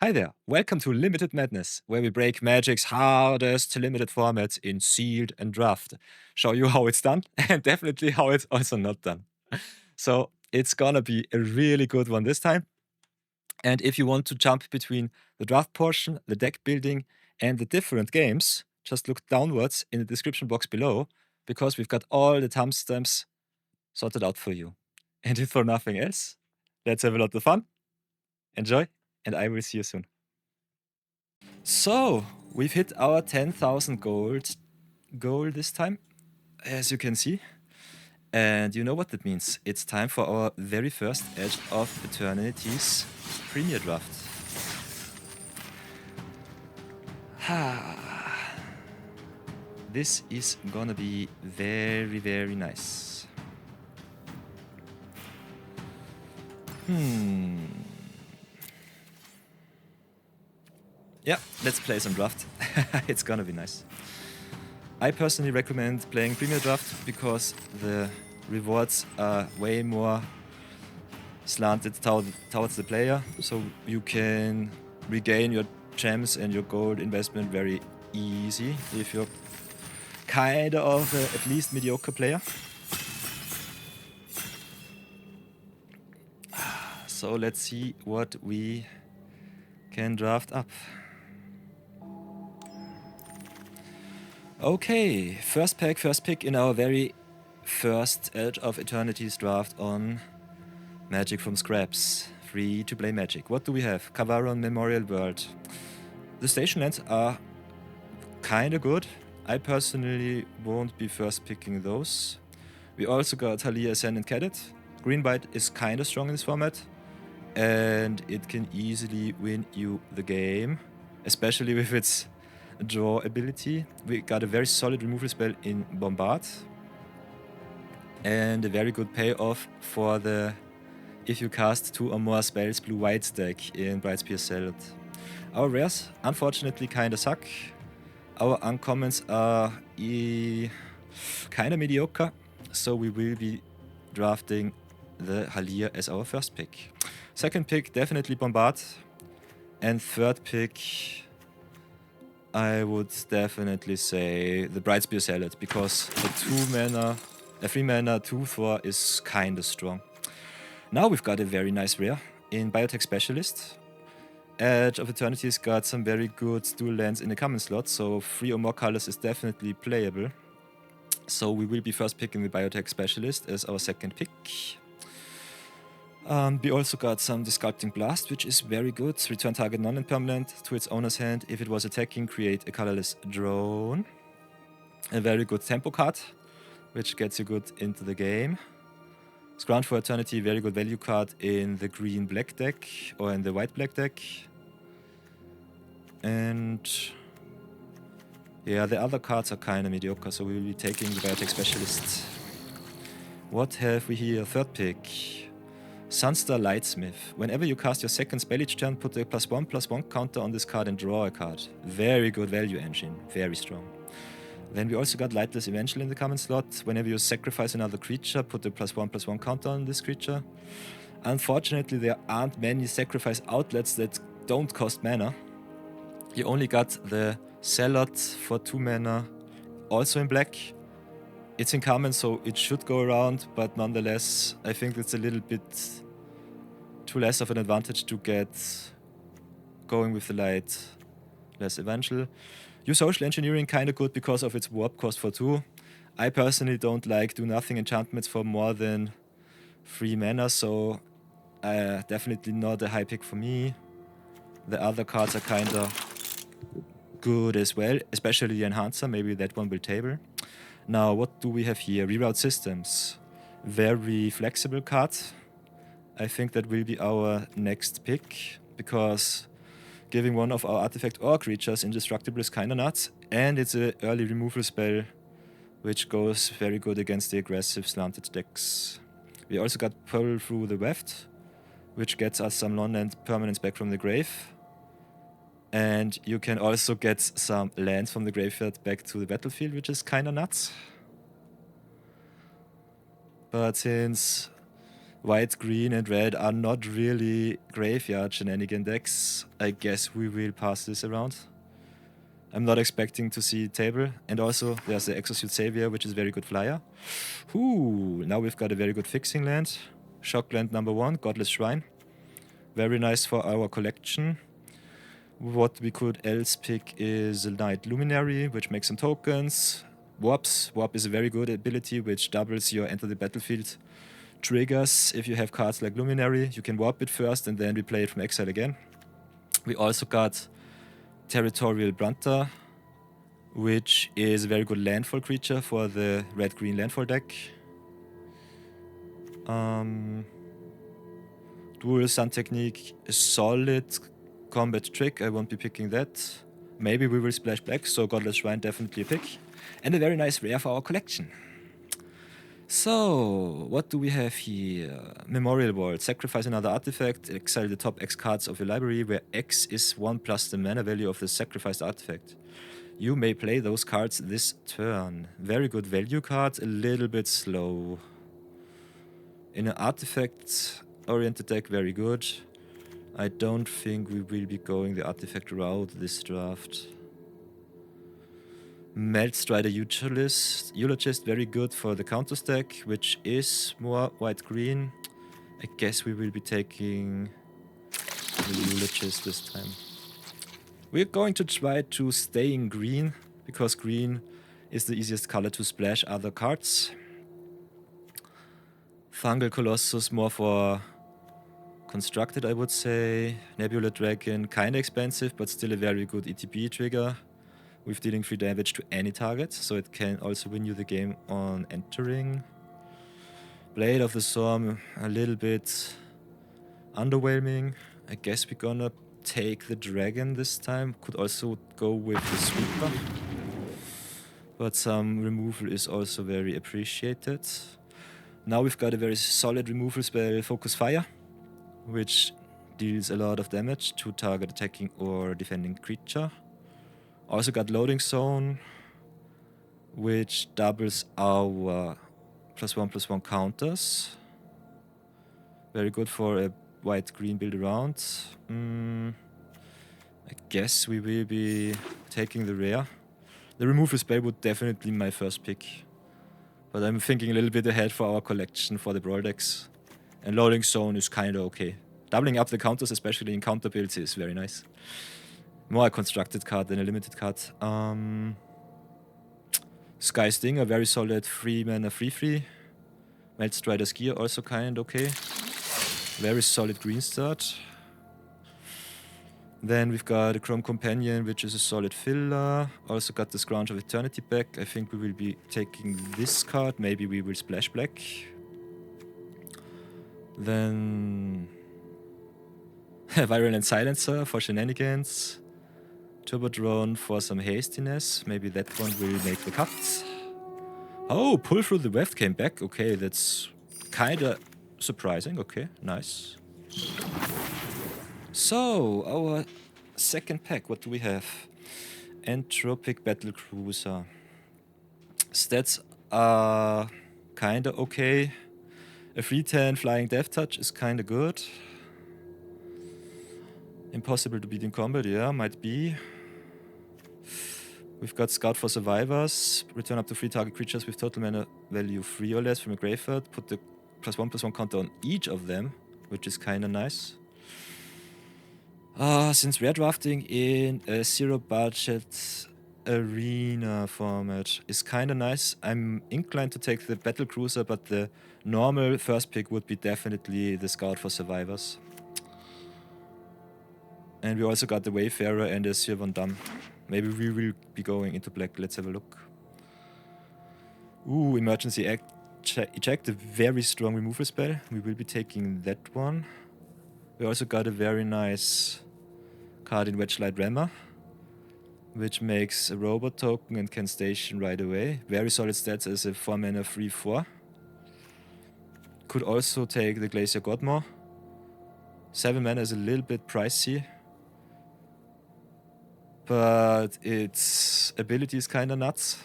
Hi there, welcome to Limited Madness, where we break Magic's hardest limited formats in sealed and draft. Show you how it's done and definitely how it's also not done. So it's gonna be a really good one this time. And if you want to jump between the draft portion, the deck building, and the different games, just look downwards in the description box below because we've got all the timestamps sorted out for you. And if for nothing else, let's have a lot of fun. Enjoy, and I will see you soon. So, we've hit our 10,000 goal this time, as you can see. And you know what that means. It's time for our very first Edge of Eternities-Premier Draft. This is gonna be very, very nice. Yeah, let's play some draft. It's gonna be nice. I personally recommend playing Premier Draft because the rewards are way more slanted towards the player, so you can regain your gems and your gold investment very easy if you're kind of at least mediocre player. So let's see what we can draft up. Okay, first pick in our very first Edge of Eternities draft on Magic from Scraps. Free to play Magic. What do we have? Kavaron Memorial World. The station lands are kinda good. I personally won't be first picking those. We also got Halia Ascendant Cadet. Green-white is kinda strong in this format, and it can easily win you the game, especially with its draw ability. We got a very solid removal spell in Bombard, and a very good payoff for the if you cast 2 or more spells blue-white deck in Brightspear Salad. Our rares unfortunately kinda suck. Our uncommons are kinda mediocre, so we will be drafting the Halia as our first pick. Second pick, definitely Bombard. And third pick, I would definitely say the Brightspear Salad, because a 3-mana 2/4 is kinda strong. Now we've got a very nice rare in Biotech Specialist. Edge of Eternity's got some very good dual lands in the common slot, so 3 or more colors is definitely playable. So we will be first picking the Biotech Specialist as our second pick. We also got some Disrupting Blast, which is very good. Return target non-permanent to its owner's hand. If it was attacking, create a colorless drone. A very good tempo card, which gets you good into the game. Scrounge for Eternity, very good value card in the green-black deck or in the white-black deck. And yeah, the other cards are kind of mediocre, so we will be taking the Biotech Specialist. What have we here? Third pick. Sunstar Lightsmith. Whenever you cast your second spell each turn, put a +1/+1 counter on this card and draw a card. Very good value engine, very strong. Then we also got Lightless Evangel in the common slot. Whenever you sacrifice another creature, put a +1/+1 counter on this creature. Unfortunately, there aren't many sacrifice outlets that don't cost mana. You only got the Zealot for 2 mana, also in black. It's in common, so it should go around, but nonetheless, I think it's a little bit too less of an advantage to get going with the Lightless Evangel. Your Social Engineering kinda good because of its warp cost for 2. I personally don't like do nothing enchantments for more than 3 mana, so definitely not a high pick for me. The other cards are kinda good as well, especially the Enhancer, maybe that one will table. Now, what do we have here? Reroute Systems. Very flexible card. I think that will be our next pick, because giving one of our artifact or creatures indestructible is kinda nuts, and it's an early removal spell, which goes very good against the aggressive slanted decks. We also got Pearl Through the Weft, which gets us some non-land permanents back from the grave. And you can also get some lands from the graveyard back to the battlefield, which is kinda nuts. But since White, green, and red are not really graveyard shenanigan decks. I guess we will pass this around. I'm not expecting to see table. And also, there's the Exosuit Savior, which is a very good flyer. Ooh, now we've got a very good fixing land. Shock land number 1, Godless Shrine. Very nice for our collection. What we could else pick is a Night Luminary, which makes some tokens. Warps. Warp is a very good ability, which doubles your enter the battlefield triggers. If you have cards like Luminary, you can warp it first and then replay it from exile again. We also got Territorial Brunter, which is a very good landfall creature for the red-green landfall deck. Dual Sun Technique, a solid combat trick. I won't be picking that. Maybe we will splash black, so Godless Shrine definitely a pick. And a very nice rare for our collection. So, what do we have here? Memorial Vault. Sacrifice another artifact. Exile the top X cards of your library, where X is 1 plus the mana value of the sacrificed artifact. You may play those cards this turn. Very good value card, a little bit slow. In an artifact-oriented deck, very good. I don't think we will be going the artifact route this draft. Meltstrider Eulogist, very good for the counter stack, which is more white-green. I guess we will be taking the Eulogist this time. We're going to try to stay in green, because green is the easiest color to splash other cards. Fungal Colossus, more for constructed, I would say. Nebula Dragon, kinda expensive, but still a very good ETB trigger, with dealing 3 damage to any target, so it can also win you the game on entering. Blade of the Storm, a little bit underwhelming. I guess we're gonna take the Dragon this time. Could also go with the Sweeper, but some removal is also very appreciated. Now we've got a very solid removal spell, Focus Fire, which deals a lot of damage to target attacking or defending creature. Also got Loading Zone, which doubles our +1/+1 counters. Very good for a white-green build around. I guess we will be taking the rare. The removal spell would definitely be my first pick. But I'm thinking a little bit ahead for our collection for the Brawl decks. And Loading Zone is kinda okay. Doubling up the counters, especially in counter builds, is very nice. More a constructed card than a limited card. Sky Sting, a very solid 3 mana 3/3. Meltstrider Skier, also kind okay. Very solid green start. Then we've got a Chrome Companion, which is a solid filler. Also got the Edge of Eternity back. I think we will be taking this card. Maybe we will splash black. Then Virulent Silencer for shenanigans. Turbo Drone for some hastiness. Maybe that one will make the cut. Oh, Pull Through the Weft came back. Okay, that's kinda surprising. Okay, nice. So, our second pack, what do we have? Entropic Battlecruiser. Stats are kinda okay. A 3/10 Flying Death Touch is kinda good. Impossible to beat in combat, yeah, might be. We've got Scout for Survivors. Return up to 3 target creatures with total mana value 3 or less from a graveyard. Put the +1/+1 counter on each of them, which is kinda nice. Since rare drafting in a 0-budget arena format is kinda nice, I'm inclined to take the Battlecruiser, but the normal first pick would be definitely the Scout for Survivors. And we also got the Wayfarer and the Sirvon Dam. Maybe we will be going into black. Let's have a look. Ooh, Emergency Eject, a very strong removal spell. We will be taking that one. We also got a very nice card in Wedgelight Rammer, which makes a robot token and can station right away. Very solid stats as a 4 mana 3/4. Could also take the Glacier Godmore. 7 mana is a little bit pricey, but its ability is kinda nuts.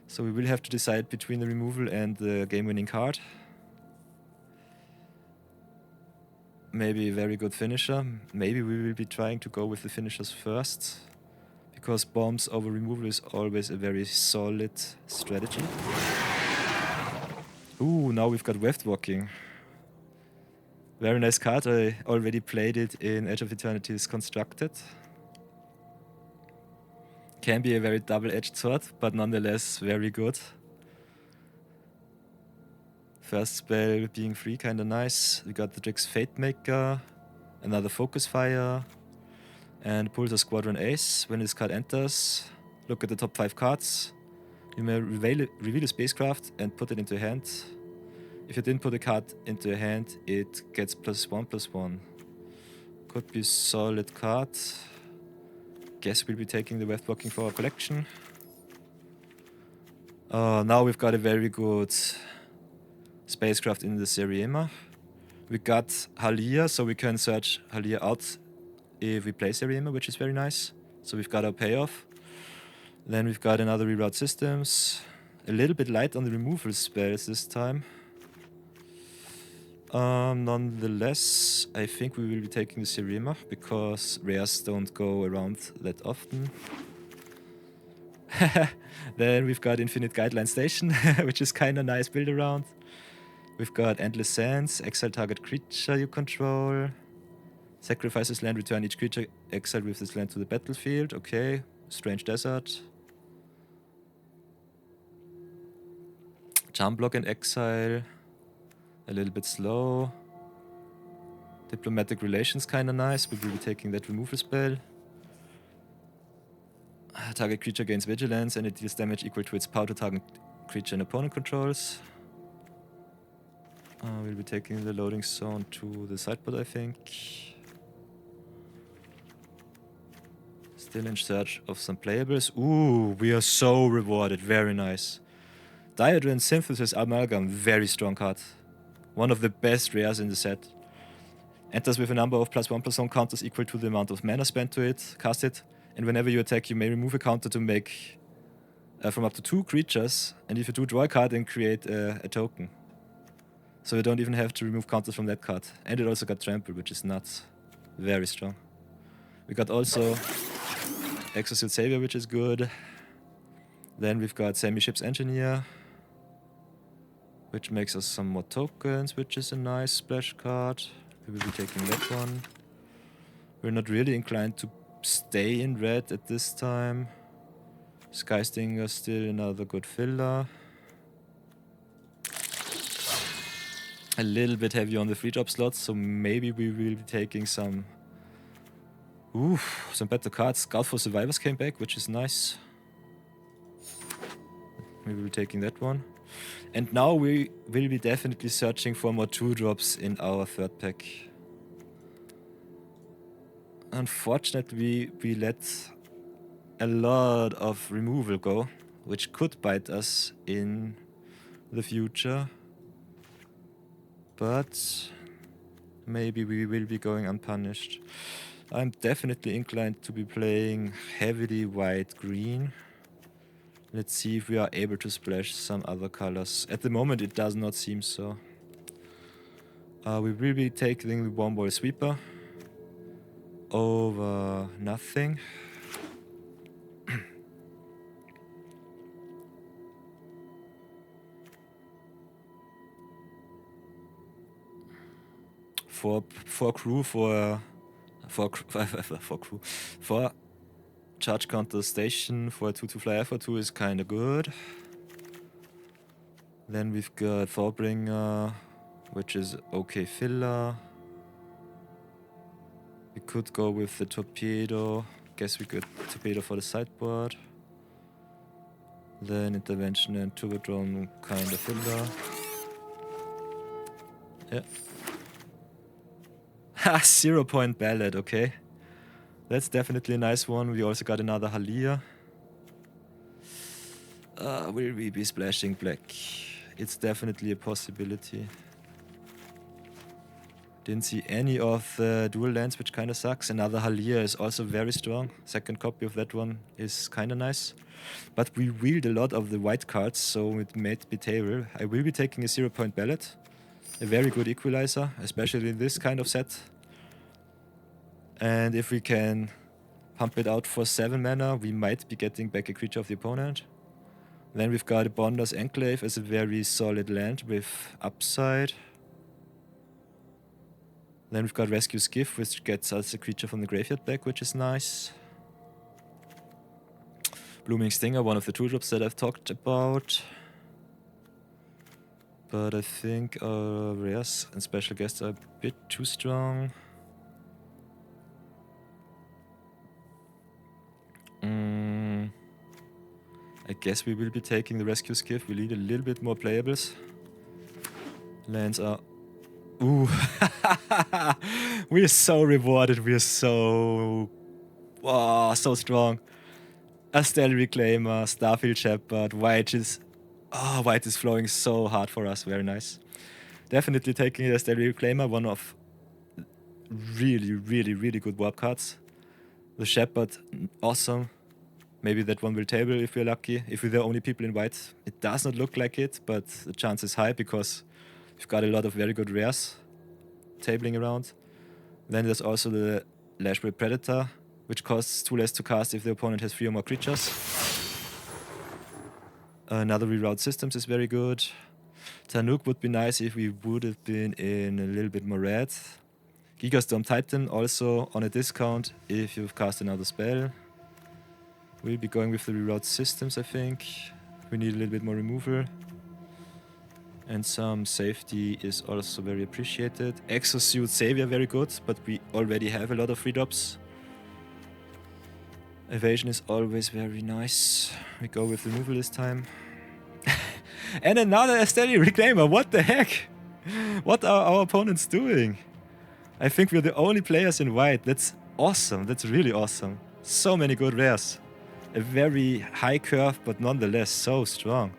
So we will have to decide between the removal and the game-winning card. maybe a very good finisher. Maybe we will be trying to go with the finishers first, because bombs over removal is always a very solid strategy. Ooh, now we've got Weft Walking. Very nice card. I already played it in Edge of Eternities Constructed. Can be a very double-edged sword, but nonetheless very good. First spell being free, kinda nice. We got the Drix Fate Maker, another Focus Fire, and Pulsar Squadron Ace. When this card enters, look at the top 5 cards. You may reveal a spacecraft and put it into your hand. If you didn't put a card into your hand, it gets +1/+1. Could be solid card. Guess we'll be taking the Weft Walking for our collection. Now we've got a very good spacecraft in the Seriema. We got Halia, so we can search Halia out if we play Seriema, which is very nice. So we've got our payoff. Then we've got another reroute systems. A little bit light on the removal spells this time. Nonetheless, I think we will be taking the Seriema because rares don't go around that often. Then we've got Infinite Guideline Station, which is kinda nice build around. We've got Endless Sands, exile target creature you control. Sacrifice this land, return each creature exiled with this land to the battlefield. Okay, Strange Desert. Charm Block and exile. A little bit slow. Diplomatic Relations, kinda nice. We will be taking that removal spell. Target creature gains vigilance and it deals damage equal to its power to target creature and opponent controls. We'll be taking the loading zone to the sideboard, I think. Still in search of some playables. Ooh, we are so rewarded. Very nice. Diadrin Synthesis Amalgam, very strong card. One of the best rares in the set. Enters with a number of +1/+1 counters equal to the amount of mana spent to it. Cast it, and whenever you attack, you may remove a counter to make from up to 2 creatures. And if you do, draw a card and create a token. So you don't even have to remove counters from that card. And it also got Trample, which is nuts. Very strong. We got also Exosuit Savior, which is good. Then we've got Semi-Ship's Engineer, which makes us some more tokens, which is a nice splash card. We will be taking that one. We're not really inclined to stay in red at this time. Sky Stinger still another good filler. A little bit heavy on the free drop slots, so maybe we will be taking some better cards. Scout for Survivors came back, which is nice. We will be taking that one. And now we will be definitely searching for more 2-drops in our third pack. Unfortunately, we let a lot of removal go, which could bite us in the future. But maybe we will be going unpunished. I'm definitely inclined to be playing heavily white-green. Let's see if we are able to splash some other colors. At the moment it does not seem so. We will be taking the One Ball Sweeper over nothing. For charge counter station for a 2/2 flyer for 2 is kinda good. Then we've got Thorbringer, which is okay filler. We could go with the Torpedo. Guess we could Torpedo for the sideboard. Then Intervention and Turbodrome kinda filler. Yeah. Ha! 0-point Ballad, okay. That's definitely a nice one. We also got another Halia. Will we be splashing black? It's definitely a possibility. Didn't see any of the dual lands, which kinda sucks. Another Halia is also very strong. Second copy of that one is kinda nice. But we wheeled a lot of the white cards, so it might be terrible. I will be taking a 0-point Ballad. A very good equalizer, especially in this kind of set. And if we can pump it out for 7 mana, we might be getting back a creature of the opponent. Then we've got a Bonder's Enclave as a very solid land with upside. Then we've got Rescue's Gift, which gets us a creature from the graveyard back, which is nice. Blooming Stinger, one of the 2-drops that I've talked about. But I think our rares and special guests are a bit too strong. I guess we will be taking the Rescue's Gift. We need a little bit more playables. Lands are... Ooh. We are so rewarded. We are so... Oh, so strong. A Stellar Reclaimer, Starfield Shepherd, White is... Oh, White is flowing so hard for us. Very nice. Definitely taking a Stellar Reclaimer, one of really good warp cards. The Shepherd, awesome. Maybe that one will table if we're lucky. If we're the only people in white. It does not look like it, but the chance is high because we've got a lot of very good rares tabling around. Then there's also the Lashbreak Predator, which costs 2 less to cast if the opponent has 3 or more creatures. Another Reroute Systems is very good. Tanuk would be nice if we would have been in a little bit more red. Gigastorm Titan also on a discount if you've cast another spell. We'll be going with the Reroute Systems, I think. We need a little bit more removal. And some safety is also very appreciated. Exosuit Savior, very good, but we already have a lot of 3-drops. Evasion is always very nice. We go with removal this time. And another Stellar Reclaimer, what the heck? What are our opponents doing? I think we're the only players in white. That's awesome, that's really awesome. So many good rares. A very high curve, but nonetheless so strong.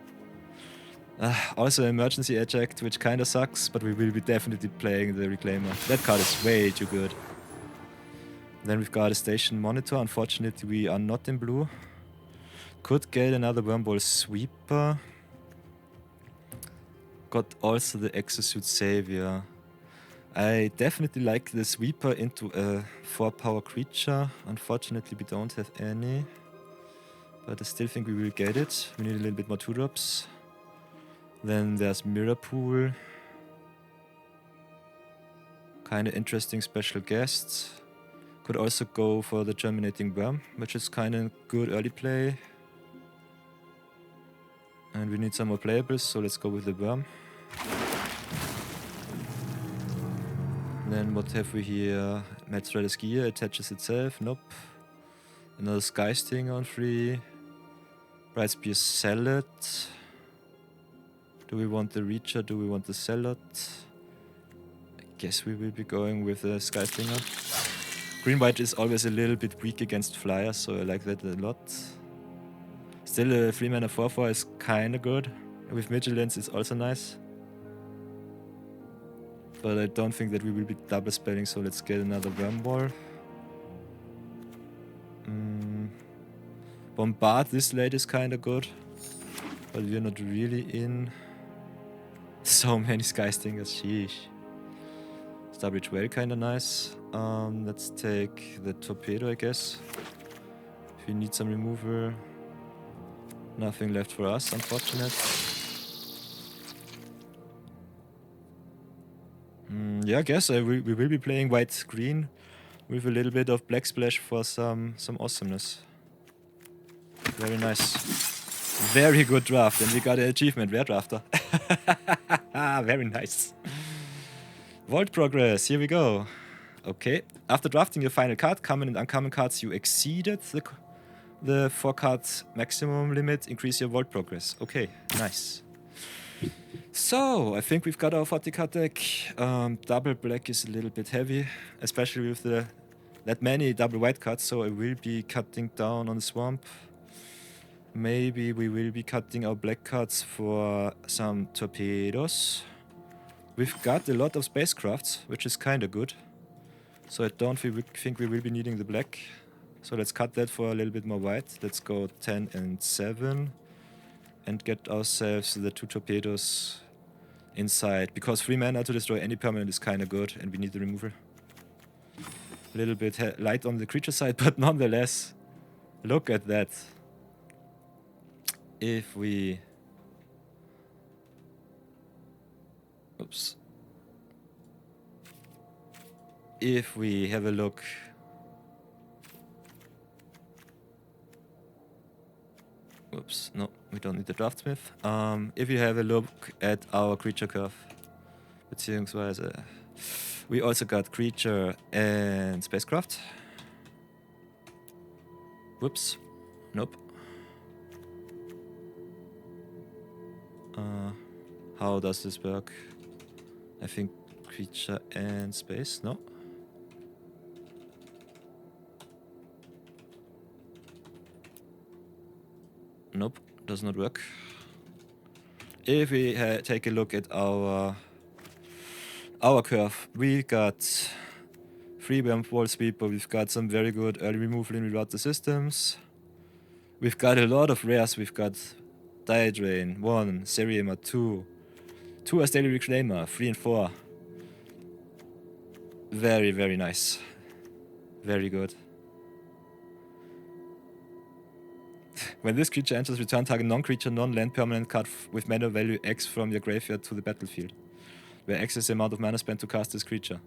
Also Emergency Eject, which kinda sucks, but we will be definitely playing the Reclaimer. That card is way too good. Then we've got a Station Monitor. Unfortunately, we are not in blue. Could get another Wormball Sweeper. Got also the Exosuit Savior. I definitely like the Sweeper into a 4-power creature. Unfortunately, we don't have any. But I still think we will get it. We need a little bit more 2-drops. Then there's Mirror Pool. Kinda interesting special guests. Could also go for the Germinating Worm, which is kinda good early play. And we need some more playables, so let's go with the Worm. Then what have we here? Metzrider's Gear attaches itself, nope. Another Sky Stinger on 3. Bright Spear Salad. Do we want the Reacher? Do we want the Salad? I guess we will be going with the Sky Stinger. Green-white is always a little bit weak against flyers, so I like that a lot. Still a 3-mana 4/4 is kinda good. With Vigilance it's also nice. But I don't think that we will be double spelling, so let's get another Wormball. Bombard this late is kinda good. But we're not really in. So many Sky Stingers, sheesh. Starbridge Whale kinda nice. Let's take the Torpedo, I guess. If we need some removal. Nothing left for us, unfortunate. Yeah, I guess we will be playing white-green with a little bit of Black Splash for some awesomeness. Very nice. Very good draft, and we got an achievement, Rare Drafter. Very nice. Vault Progress, here we go. Okay, after drafting your final card, common and uncommon cards you exceeded the 4-card maximum limit, increase your Vault Progress. Okay, nice. So, I think we've got our 40-card deck. Double black is a little bit heavy, especially with that many double white cards, so I will be cutting down on the Swamp. Maybe we will be cutting our black cards for some Torpedoes. We've got a lot of Spacecrafts, which is kinda good. So I don't think we will be needing the black. So let's cut that for a little bit more white. Let's go 10 and 7. And get ourselves the 2 Torpedoes inside, because 3 mana to destroy any permanent is kind of good, and we need the removal. A little bit light on the creature side, but nonetheless, look at that. If we... Oops. If we have a look... Oops, no, we don't need the draftsmith. If you have a look at our creature curve, beziehungsweise we also got creature and spacecraft. Whoops, nope. How does this work? I think creature and space, no? Nope, does not work. If we take a look at our curve, we got 3 Wall Sweeper, we've got some very good early removal in without the systems. We've got a lot of rares, we've got Diadrain, 1, Seriema, 2 as Daily Reclaimer, 3 and 4. Very, very nice. Very good. When this creature enters, return target non-creature, non-land permanent card with mana value X from your graveyard to the battlefield, where X is the amount of mana spent to cast this creature.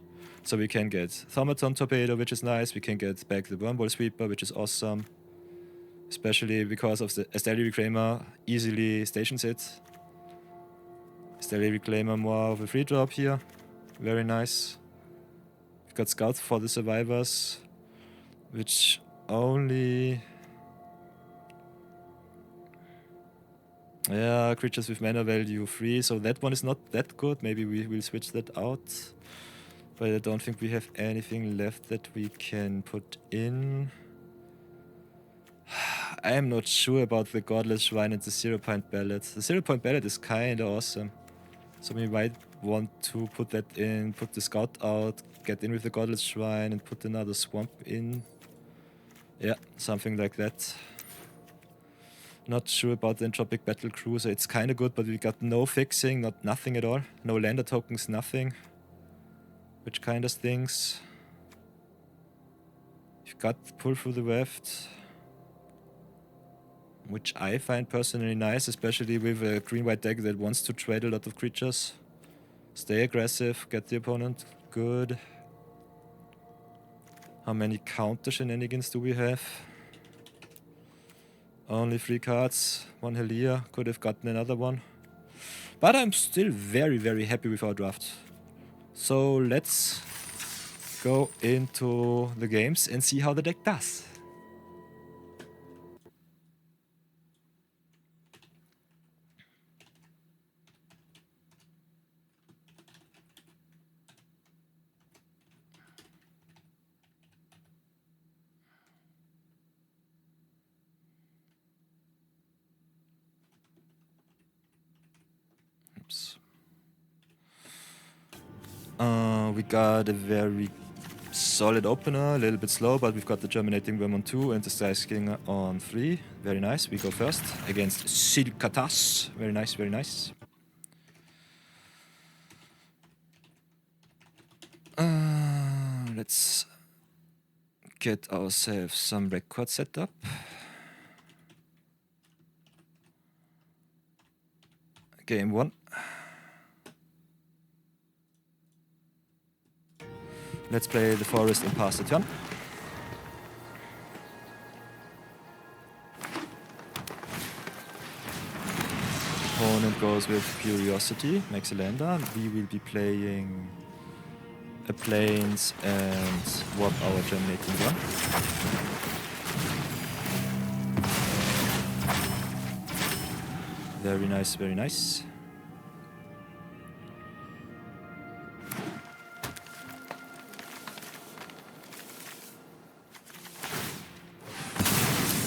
So we can get Thaumaton Torpedo, which is nice. We can get back the Wormhole Sweeper, which is awesome. Especially because of the Astral Reclaimer easily stations it. Astral Reclaimer more of a free drop here. Very nice. We've got Scouts for the Survivors, which only... Yeah, creatures with mana value 3, so that one is not that good. Maybe we will switch that out. But I don't think we have anything left that we can put in. I am not sure about the Godless Shrine and the 0-point Ballad. The 0-point Ballad is kinda awesome. So we might want to put that in, put the Scout out, get in with the Godless Shrine and put another Swamp in. Yeah, something like that. Not sure about the Entropic Battle Cruiser. It's kinda good, but we got no fixing, nothing at all. No lander tokens, nothing. Which kinda stings. You've got Pull Through the Weft, which I find personally nice, especially with a green-white deck that wants to trade a lot of creatures. Stay aggressive, get the opponent good. How many counter shenanigans do we have? Only 3 cards, 1 Helia, could have gotten another one. But I'm still very, very happy with our draft. So let's go into the games and see how the deck does. Oops. We got a very solid opener, a little bit slow, but we've got the Germinating Worm on 2 and the Sky King on 3. Very nice. We go first against Silkathas. Very nice, very nice. Let's get ourselves some record set up. Game 1. Let's play the forest and pass the turn. Opponent goes with Curiosity, makes a lander. We will be playing a Plains and swap our Germinating Worm. Very nice, very nice.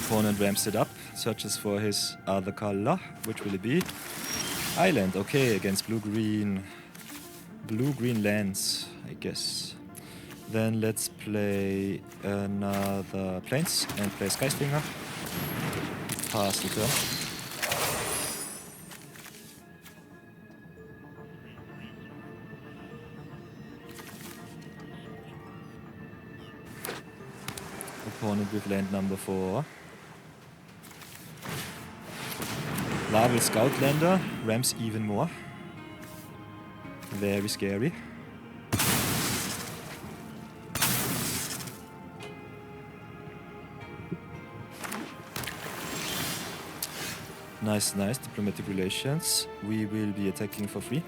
Opponent ramps it up, searches for his other color. Which will it be? Island, okay, against blue-green lands, I guess. Then let's play another Plains and play Skystinger. Pass the turn. Opponent with land number 4. Larval Scoutlander ramps even more. Very scary. Nice, nice. Diplomatic relations. We will be attacking for free.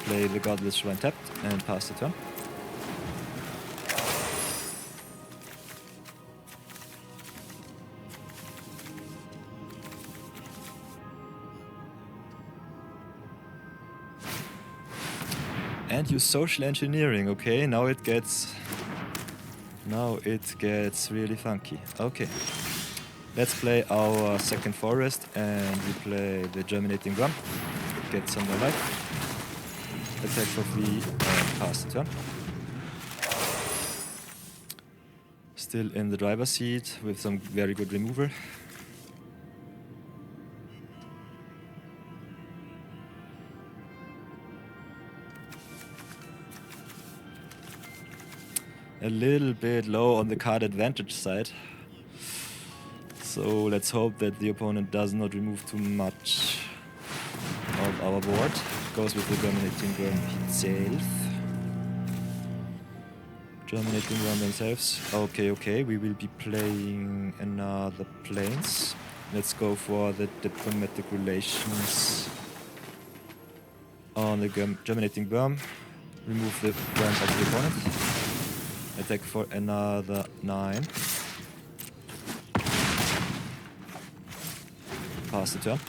Play the Godless Shrine tapped and pass the turn. And use social engineering. Okay, now it gets really funky. Okay. Let's play our second forest and we play the Germinating Worm. Get some more life. Attack for free and pass the turn. Still in the driver's seat with some very good removal. A little bit low on the card advantage side. So let's hope that the opponent does not remove too much of our board. Goes with the Germinating Worm itself. Germinating Worm themselves. Okay, okay, we will be playing another Plains. Let's go for the Diplomatic Relations on the Germinating Worm. Remove the worm of the opponent. Attack for another 9. Pass the turn.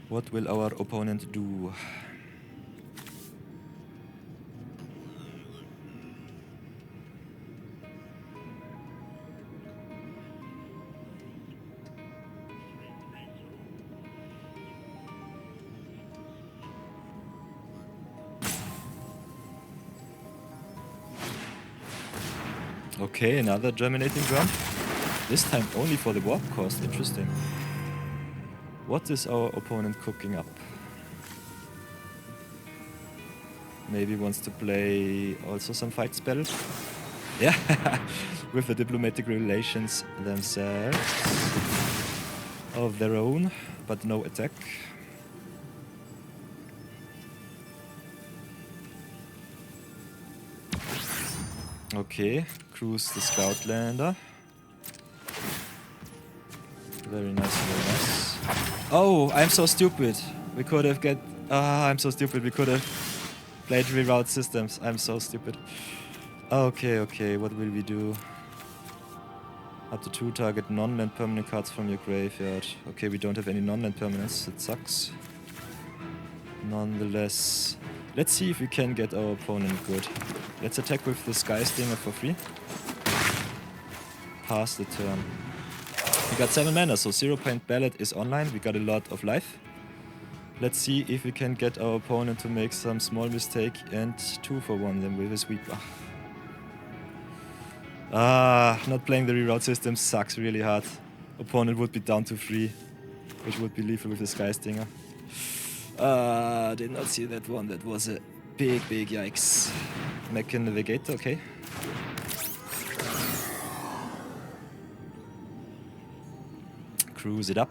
What will our opponent do? Okay, another Germinating Worm. This time only for the warp cost. Interesting. What is our opponent cooking up? Maybe wants to play also some fight spell. Yeah, with the Diplomatic Relations themselves. Of their own, but no attack. Okay, cruise the Scoutlander. Very nice, very nice. Oh, I'm so stupid. We could have I'm so stupid. We could have played reroute systems. I'm so stupid. Okay, okay, what will we do? Up to 2 target non-land permanent cards from your graveyard. Okay, we don't have any non-land permanents. That sucks. Nonetheless, let's see if we can get our opponent good. Let's attack with the Sky Stinger for free. Pass the turn. We got 7 mana, so 0-point ballot is online. We got a lot of life. Let's see if we can get our opponent to make some small mistake and 2-for-1 them with a sweeper. Not playing the reroute system sucks really hard. Opponent would be down to 3, which would be lethal with the Sky Stinger. Did not see that one. That was a big, big yikes. Mechan Navigator, okay. Cruise it up.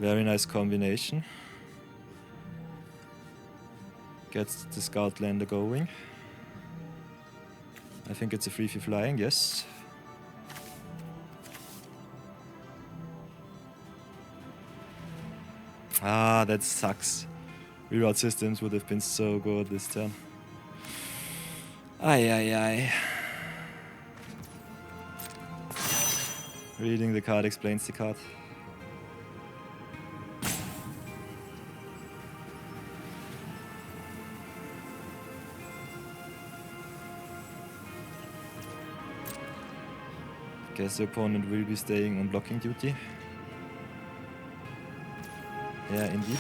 Very nice combination. Gets the Scoutlander going. I think it's a 3-3 flying, yes. That sucks. Reroute systems would have been so good this turn. Ay. Reading the card explains the card. Guess the opponent will be staying on blocking duty. Yeah, indeed.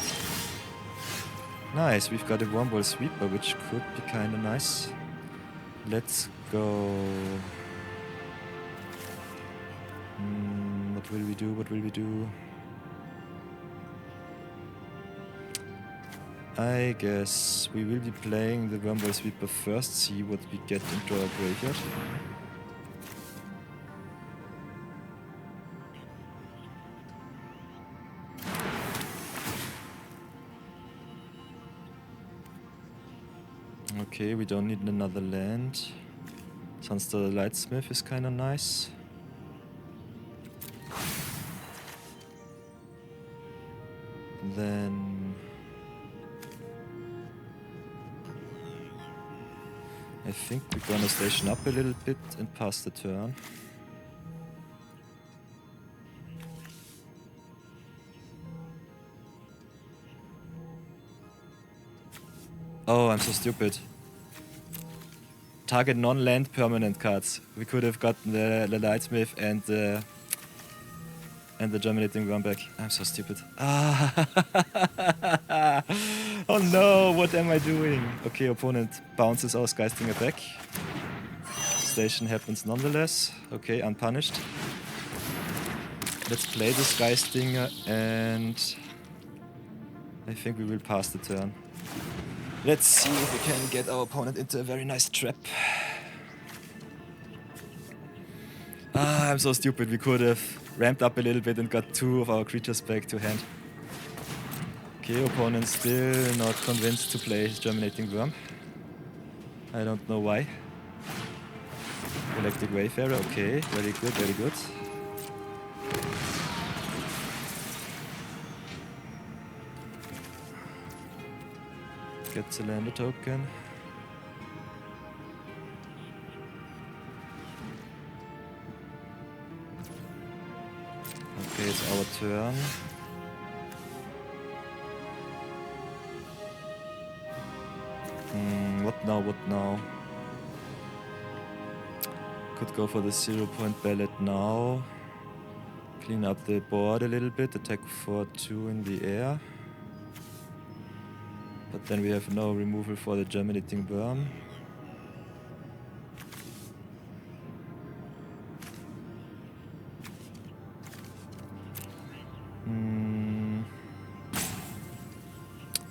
Nice, we've got a Wormball Sweeper, which could be kinda nice. Let's go. What will we do? What will we do? I guess we will be playing the Wormhole Sweeper first, see what we get into our graveyard. Okay, we don't need another land. Sunster Lightsmith is kinda nice. Then I think we're gonna station up a little bit and pass the turn. Oh, I'm so stupid. Target non-land permanent cards. We could have gotten the Lightsmith and the Germinating Worm back. I'm so stupid. Oh no, what am I doing? Okay, opponent bounces our Skystinger back. Station happens nonetheless. Okay, unpunished. Let's play the Skystinger and I think we will pass the turn. Let's see if we can get our opponent into a very nice trap. I'm so stupid. We could have ramped up a little bit and got 2 of our creatures back to hand. Okay, opponent still not convinced to play his Germinating Worm. I don't know why. Galactic Wayfarer, okay, very good, very good. Gets a lander token. Okay, it's our turn. What now, what now? Could go for the 0-point ballot now. Clean up the board a little bit, attack for 2 in the air. But then we have no removal for the Germinating Worm.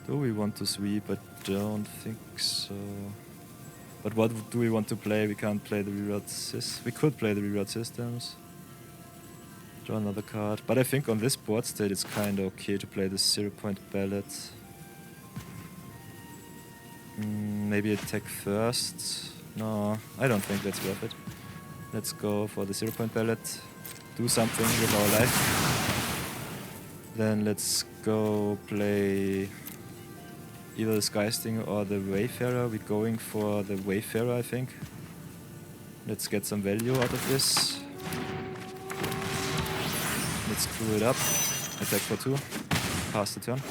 Do we want to sweep? I don't think so. But what do we want to play? We can't play the reroute systems. We could play the reroute systems. Draw another card. But I think on this board state it's kinda okay to play the 0-point ballot. Maybe attack first. No, I don't think that's worth it. Let's go for the 0-point ballot. Do something with our life. Then let's go play either the Skystinger or the Wayfarer. We're going for the Wayfarer, I think. Let's get some value out of this. Let's screw it up. Attack for 2. Pass the turn.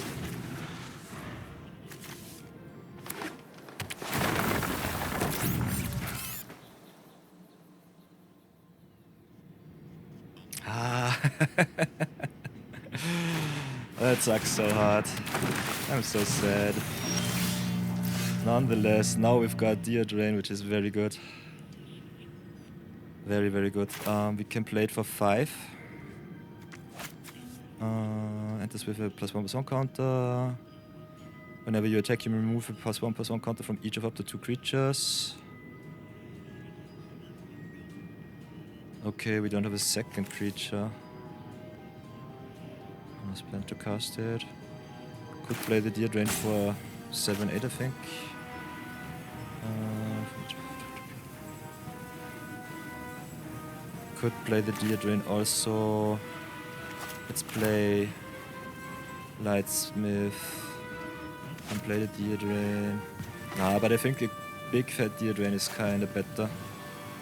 That sucks so hard. I'm so sad. Nonetheless, now we've got Deer Drain, which is very good. Very, very good. We can play it for 5. Enters with a +1/+1 counter. Whenever you attack, you remove a +1/+1 counter from each of up to 2 creatures. Okay, we don't have a second creature. Let's plan to cast it. Could play the Deer Drain for 7-8, I think. Could play the Deer Drain also. Let's play Lightsmith and play the Deer Drain. Nah, but I think a big fat Deer Drain is kinda better.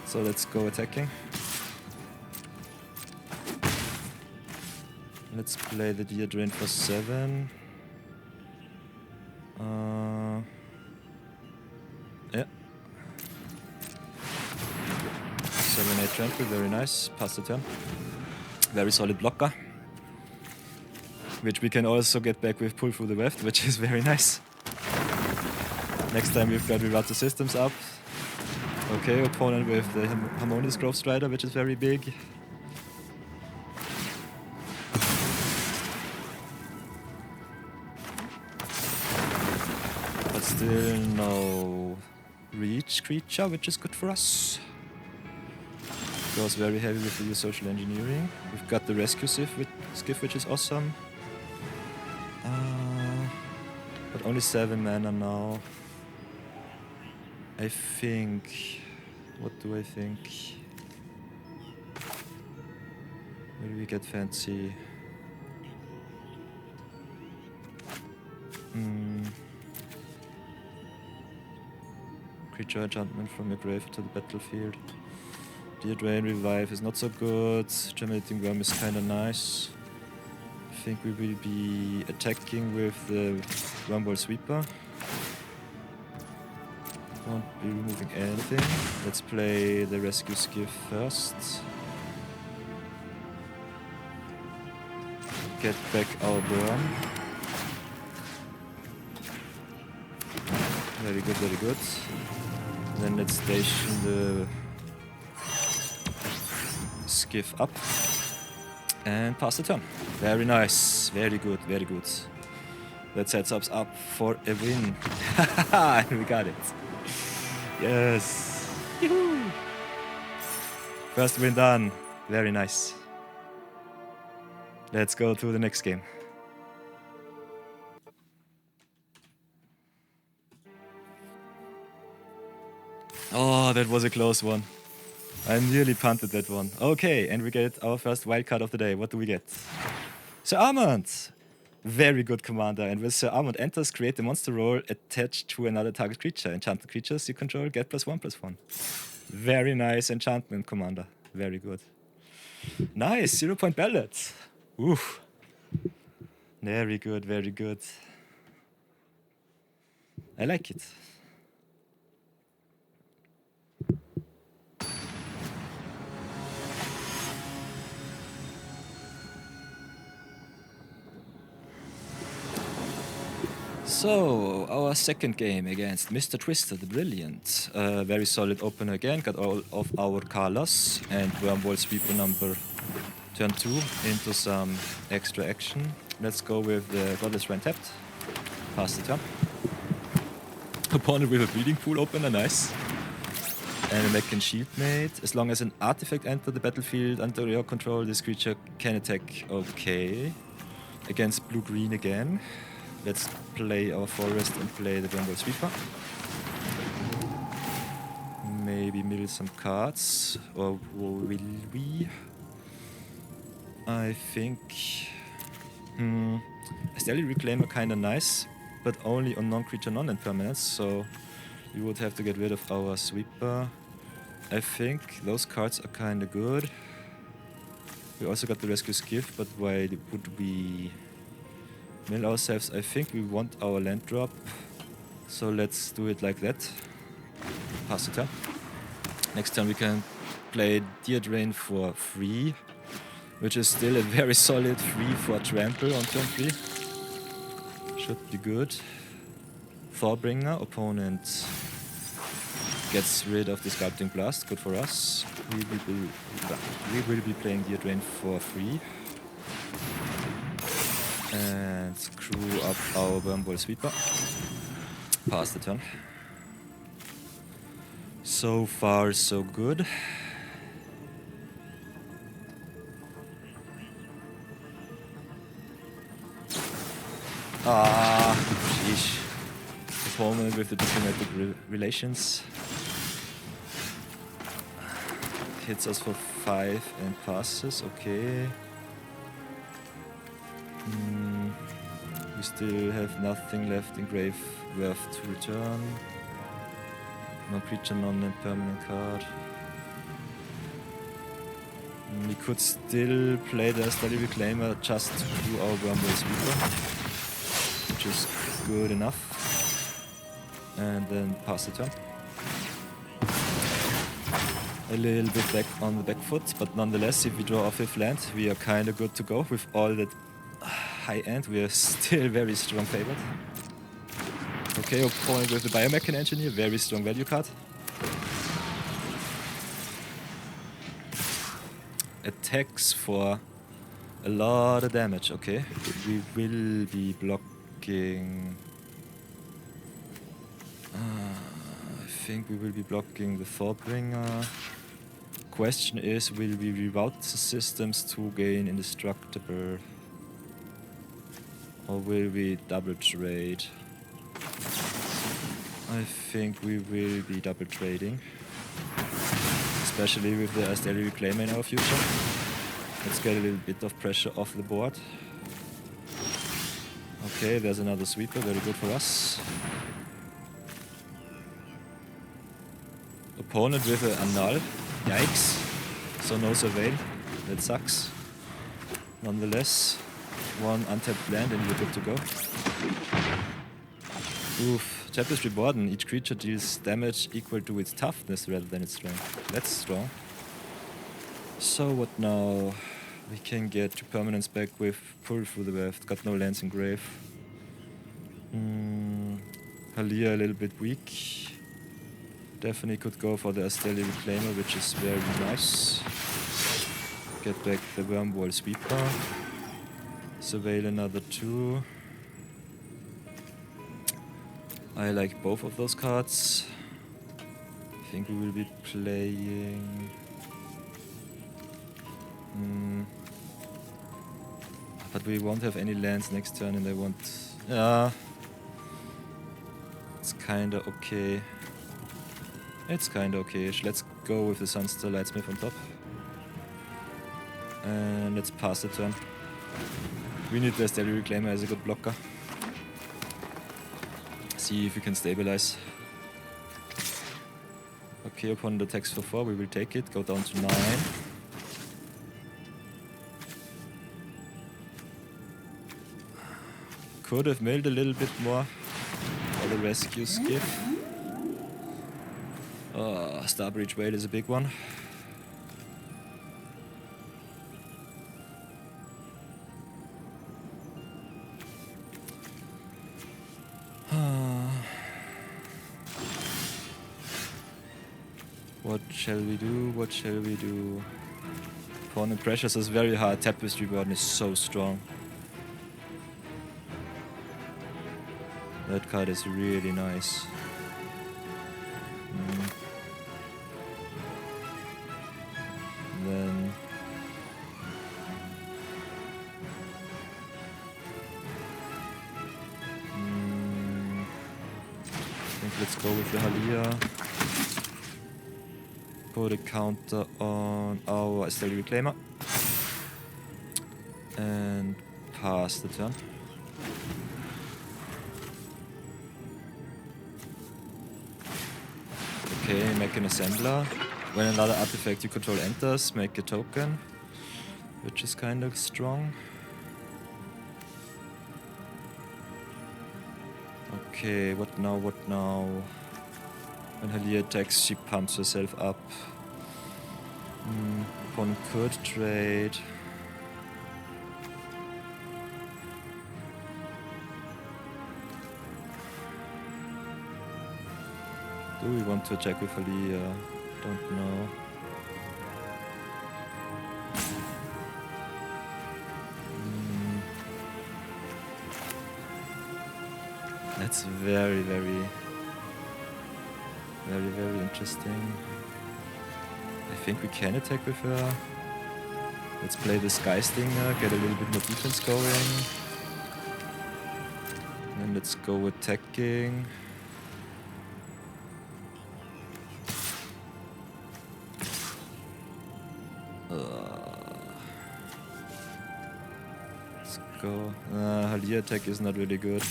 So let's go attacking. Let's play the Deer Drain for 7. Yeah. 7-8 trample, very nice. Pass the turn. Very solid blocker. Which we can also get back with Pull Through the Weft, which is very nice. Next time we've got Reroute the Systems up. Okay, opponent with the Harmonious Grove Strider, which is very big. But still no reach creature, which is good for us. Goes very heavy with the social engineering. We've got the rescue skiff, which is awesome. But only 7 mana now. I think... What do I think? Where do we get fancy? Creature enchantment from your grave to the battlefield. Dear Drain Revive is not so good. Germinating Worm is kinda nice. I think we will be attacking with the Wormhole Sweeper. Won't be removing anything. Let's play the Rescue Skiff first. Get back our burn. Very good, very good. Then let's station the skiff up and pass the turn. Very nice, very good, very good. That sets us up for a win. And we got it. Yes. Yoo-hoo. First win done. Very nice. Let's go to the next game. Oh, that was a close one. I nearly punted that one. Okay, and we get our first wildcard of the day. What do we get? Sir Armand! Very good commander. And with Sir Armand enters, create the monster roll attached to another target creature. Enchanted creatures you control get +1/+1. Very nice enchantment, commander. Very good. Nice, 0-point ballot. Oof. Very good, very good. I like it. So, our second game against Mr. Twister the Brilliant. Very solid opener again, got all of our colors and Wormhole Sweeper number turn 2 into some extra action. Let's go with the Godless Shrine tapped. Pass the turn. Opponent with a Breeding Pool opener, nice. And a Mech and Shield Mate. As long as an artifact enters the battlefield under your control, this creature can attack. Okay. Against blue-green again. Let's play our forest and play the Wormhole Sweeper. Maybe mill some cards, or will we? I think... Stellar Reclaimer kinda nice, but only on non-creature non-land permanents, so we would have to get rid of our Sweeper. I think those cards are kinda good. We also got the Rescue Skiff, but why would we... mill ourselves? I think we want our land drop, so let's do it like that. Pass the turn. Next turn we can play Deer Drain for free, which is still a very solid 3 for trample on turn 3. Should be good. Thorbringer, opponent gets rid of the Sculpting Blast, good for us. We will be playing Deer Drain for free. And screw up our Wormhole Sweeper. Pass the turn. So far, so good. Ah, sheesh. Opponent with the diplomatic relations. Hits us for 5 and passes, okay. We still have nothing left in grave worth to return. No creature, non-land permanent card. We could still play the Stellar Reclaimer just to do our Wormhole Sweeper, which is good enough. And then pass the turn. A little bit back on the back foot, but nonetheless, if we draw our 5th land, we are kinda good to go with all that high end. We are still very strong favored. Okay, opponent with the Biomechan Engineer, very strong value card. attacks for a lot of damage. Okay, we will be blocking. I think we will be blocking the Thorbringer. Question is, will we reroute the systems to gain indestructible? Or will we double trade? I think we will be double trading. Especially with the Asteri Reclaimer in our future. Let's get a little bit of pressure off the board. Okay, there's another sweeper, very good for us. Opponent with a Annul. Yikes. So no surveil. That sucks. Nonetheless, one untapped land and we're good to go. Oof. Tapestry Borden. Each creature deals damage equal to its toughness rather than its strength. That's strong. So what now? We can get 2 permanents back with Pull Through the Weft. Got no lands in grave. Halia a little bit weak. Definitely could go for the Asteri Reclaimer, which is very nice. Get back the Wormwall Sweeper. Surveil another 2. I like both of those cards. I think we will be playing... But we won't have any lands next turn and I want... Yeah... It's kinda okay. It's kinda okay-ish. Let's go with the Sunstar Lightsmith on top. And let's pass the turn. We need the Asteri Reclaimer as a good blocker. See if we can stabilize. Okay, opponent attacks for 4, we will take it, go down to 9. Could have milled a little bit more for the rescue skiff. Oh, Starbreach Whale is a big one. What shall we do? What shall we do? Opponent pressures us very hard. Tapestry Borden is so strong. That card is really nice. Then I think let's go with the Halia. Put a counter on our Asteri Reclaimer. And pass the turn. Okay, make an assembler. When another artifact you control enters, make a token, which is kind of strong. Okay, what now, what now? When Halia attacks, she pumps herself up. Opponent could trade. Do we want to attack with Halia? Don't know. That's very, very interesting. I think we can attack with her. Let's play the Sky Stinger, get a little bit more defense going. And let's go attacking. Let's go. Halia attack is not really good.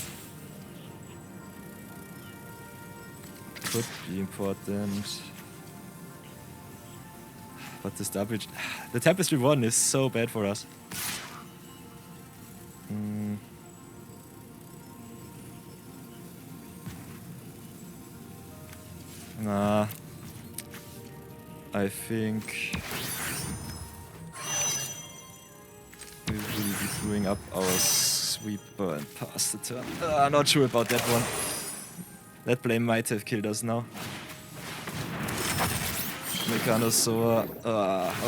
Could be important. But the Starbreach... The Tapestry 1 is so bad for us. Nah. I think... we will be brewing up our sweeper and pass the turn. Not sure about that one. That play might have killed us now. Mechanosaur.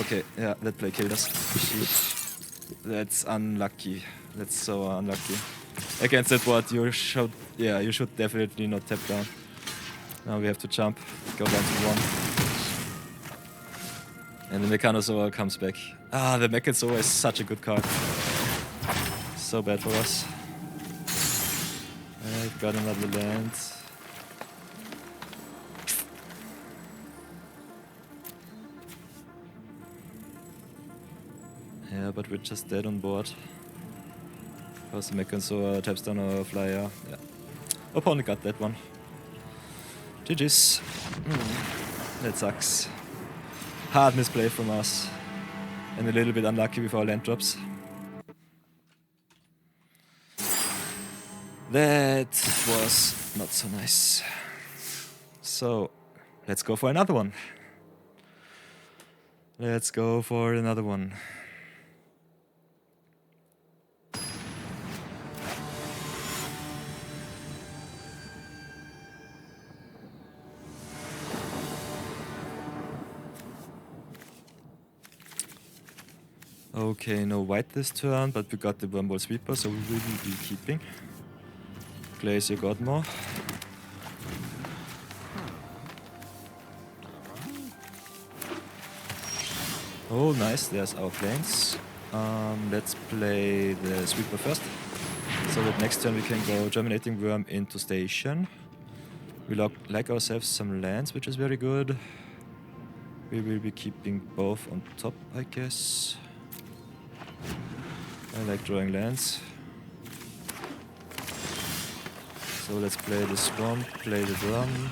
Okay, yeah, that play killed us. That's unlucky. That's so unlucky. Against that board, you should definitely not tap down. Now we have to jump, go down to 1. And the Mechanosaur comes back. The Mechanosaur is such a good card. So bad for us. I've got another land. Yeah, but we're just dead on board. Because the Mechanosaur taps down our flyer. Yeah. Opponent got that one. GG's. That sucks. Hard misplay from us. And a little bit unlucky with our land drops. That was not so nice. So, let's go for another one. Let's go for another one. Okay, no white this turn, but we got the Wormball Sweeper, so we will be keeping. Glacier got more. Oh, nice, there's our planes. Let's play the Sweeper first, so that next turn we can go Germinating Worm into station. We like ourselves some lands, which is very good. We will be keeping both on top, I guess. I like drawing lands. So let's play the Swamp, play the Drum.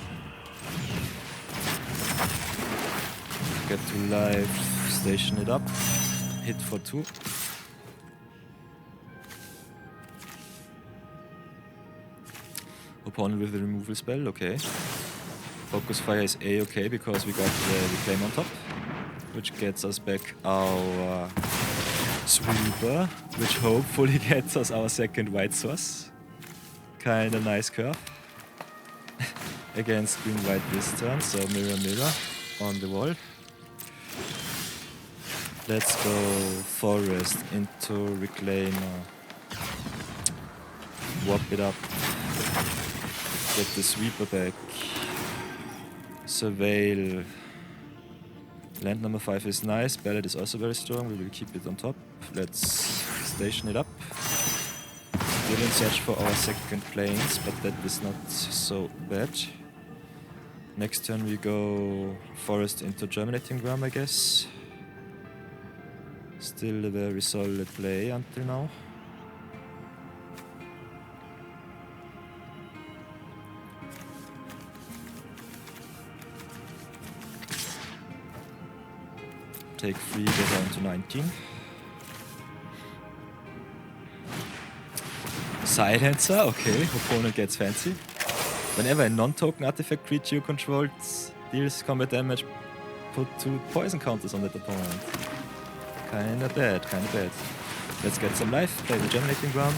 Get to life, station it up, hit for 2. Opponent with the removal spell, okay. Focus Fire is A-okay because we got the Reclaim on top, which gets us back our Sweeper, which hopefully gets us our second white source. Kinda nice curve. Against green-white this turn, so mirror on the wall. Let's go Forest into Reclaimer. Warp it up. Get the Sweeper back. Surveil. Land number 5 is nice. Ballad is also very strong. We will keep it on top. Let's station it up. Still in search for our second planes, but that is not so bad. Next turn we go Forest into Germinating Worm, I guess. Still a very solid play until now. Take 3, go down to 19. Silencer, okay, opponent gets fancy. Whenever a non-token artifact creature you control deals combat damage, put 2 poison counters on that opponent. Kinda bad, kinda bad. Let's get some life, play the Germinating Worm.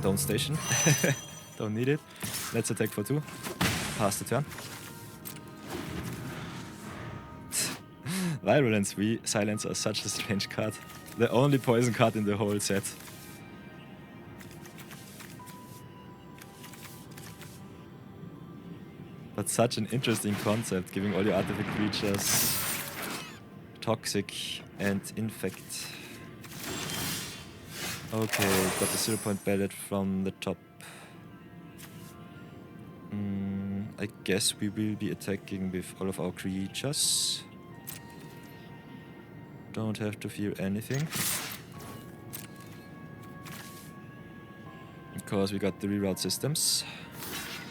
Don't station. Don't need it. Let's attack for 2. Pass the turn. Virulence V, Silencer is such a strange card. The only poison card in the whole set. But such an interesting concept, giving all your artifact creatures toxic and infect. Okay, got the 0-point ballot from the top. I guess we will be attacking with all of our creatures. Don't have to fear anything. Because we got the reroute systems.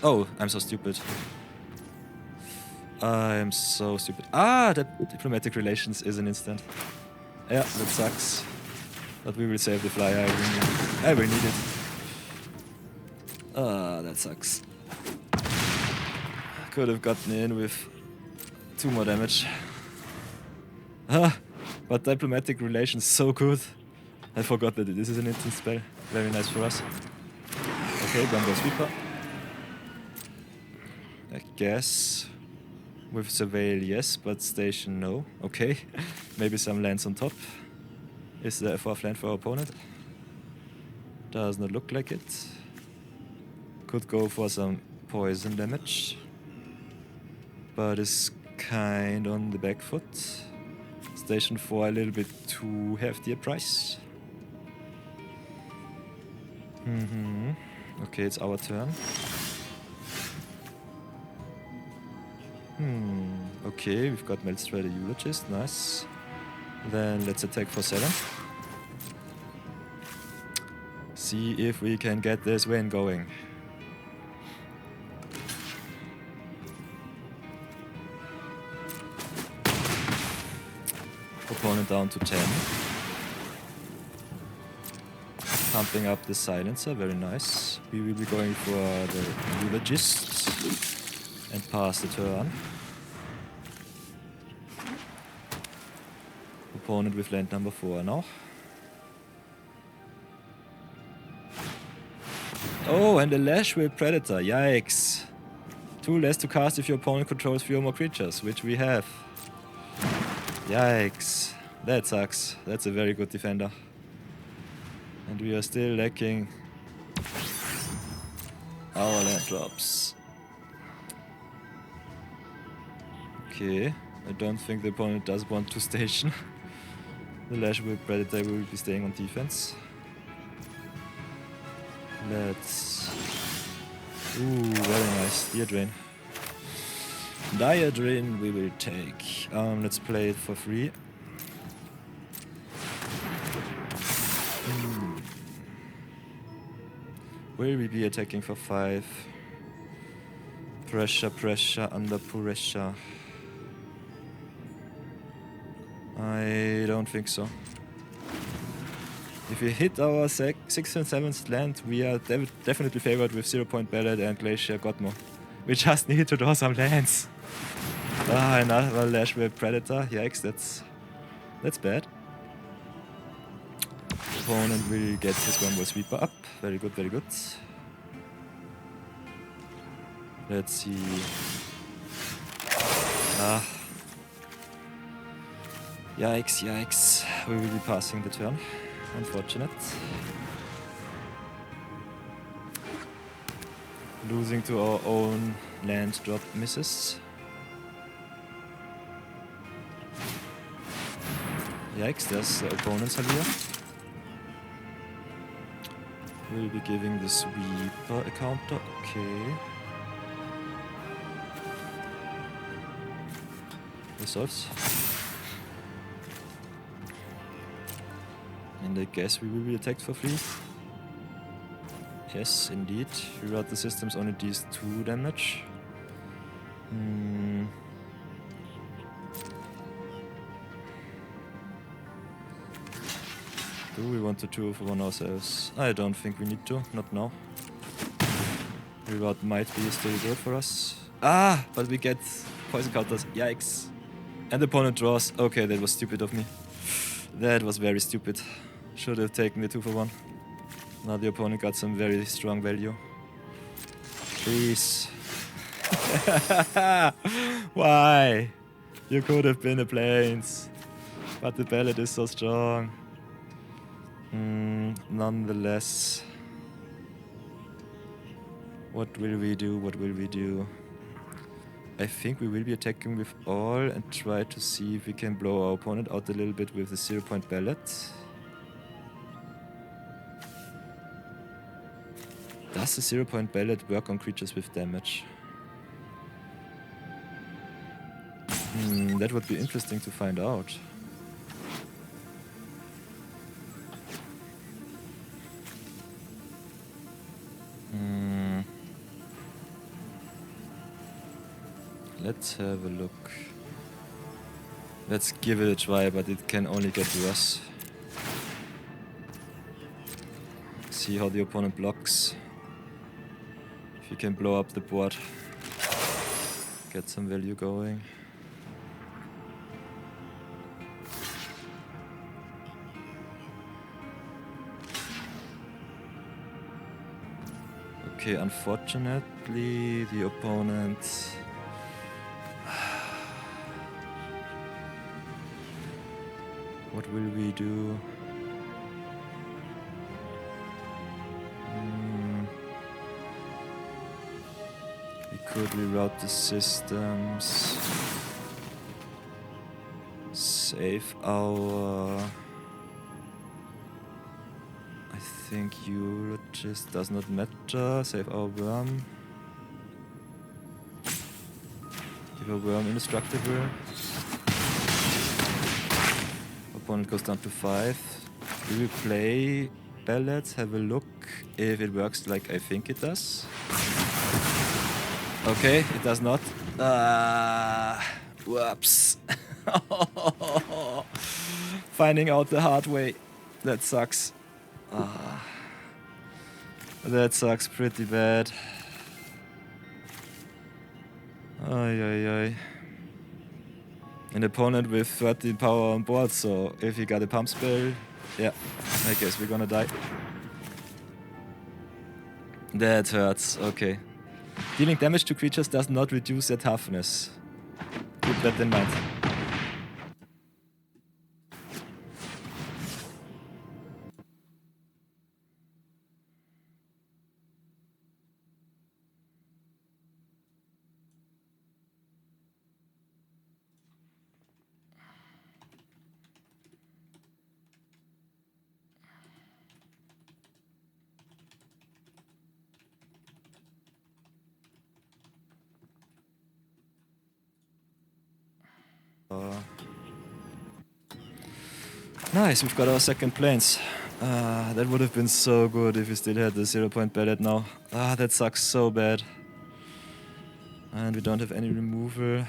Oh, I'm so stupid. I'm so stupid. That diplomatic relations is an instant. Yeah, that sucks. But we will save the flyer. I will need it. That sucks. Could have gotten in with 2 more damage. But diplomatic relations so good. I forgot that this is an instant spell. Very nice for us. Okay, Benzo Sweeper. I guess With Surveil, yes, but Station, no. Okay, maybe some lands on top. Is there a 4th land for our opponent? Does not look like it. Could go for some poison damage. But is kind on the back foot. Station 4 a little bit too hefty a price. Okay, it's our turn. Okay, we've got Melstrade Eulogist, nice. Then let's attack for 7. See if we can get this win going. Opponent down to 10. Pumping up the silencer, very nice. We will be going for the Eulogist and pass the turn. Opponent with land number 4 now. Oh, and a Lashwhip Predator, yikes. 2 less to cast if your opponent controls 3 or more creatures, which we have. Yikes, that sucks. That's a very good defender. And we are still lacking our land drops. Okay, I don't think the opponent does want to station. The Lashwhip Predator will be staying on defense. Let's... Ooh, very nice. Dire Drain. Dire Drain we will take. Let's play it for free. Will we be attacking for 5? Pressure, pressure, under pressure. I don't think so. If we hit our 6th and 7th land, we are definitely favored with 0-point Ballad and Glacier Godmo. We just need to draw some lands. Ah, another Lashwhip Predator. Yikes, that's bad. Opponent will get his Wormhole Sweeper up. Very good, very good. Let's see. Ah. Yikes, yikes. We will be passing the turn. Unfortunate. Losing to our own land drop misses. Yikes, there's the opponent's Halia. We'll be giving the Sweeper a counter. Okay. Resolves. And I guess we will be attacked for free. Yes, indeed. Reward the systems only deals 2 damage. Do we want to 2-for-1 ourselves? I don't think we need to, not now. Reward might be still good for us. Ah, but we get poison counters, yikes. And the opponent draws. Okay, that was stupid of me. That was very stupid. Should have taken the 2-for-1. Now the opponent got some very strong value. Please. Why? You could have been a Plains. But the Ballad is so strong. Nonetheless. What will we do? What will we do? I think we will be attacking with all and try to see if we can blow our opponent out a little bit with the 0-point Ballad. Does the 0-point Ballad work on creatures with damage? That would be interesting to find out. Let's have a look. Let's give it a try, but it can only get worse. See how the opponent blocks. If you can blow up the board, get some value going. Okay, unfortunately, the opponent What will we do? We could reroute the systems. Save our... I think Eulogist does not matter. Save our worm. Give our worm indestructible. Opponent goes down to 5. We will play Ballads, have a look if it works like I think it does. Okay, it does not. Whoops. Finding out the hard way. That sucks. That sucks pretty bad. Ay, ay, ay. An opponent with 13 power on board, so if he got a pump spell, yeah, I guess we're gonna die. That hurts, okay. Dealing damage to creatures does not reduce their toughness. Keep that in mind. Nice, we've got our second planes. That would have been so good if we still had the 0-point ballad now. That sucks so bad. And we don't have any removal.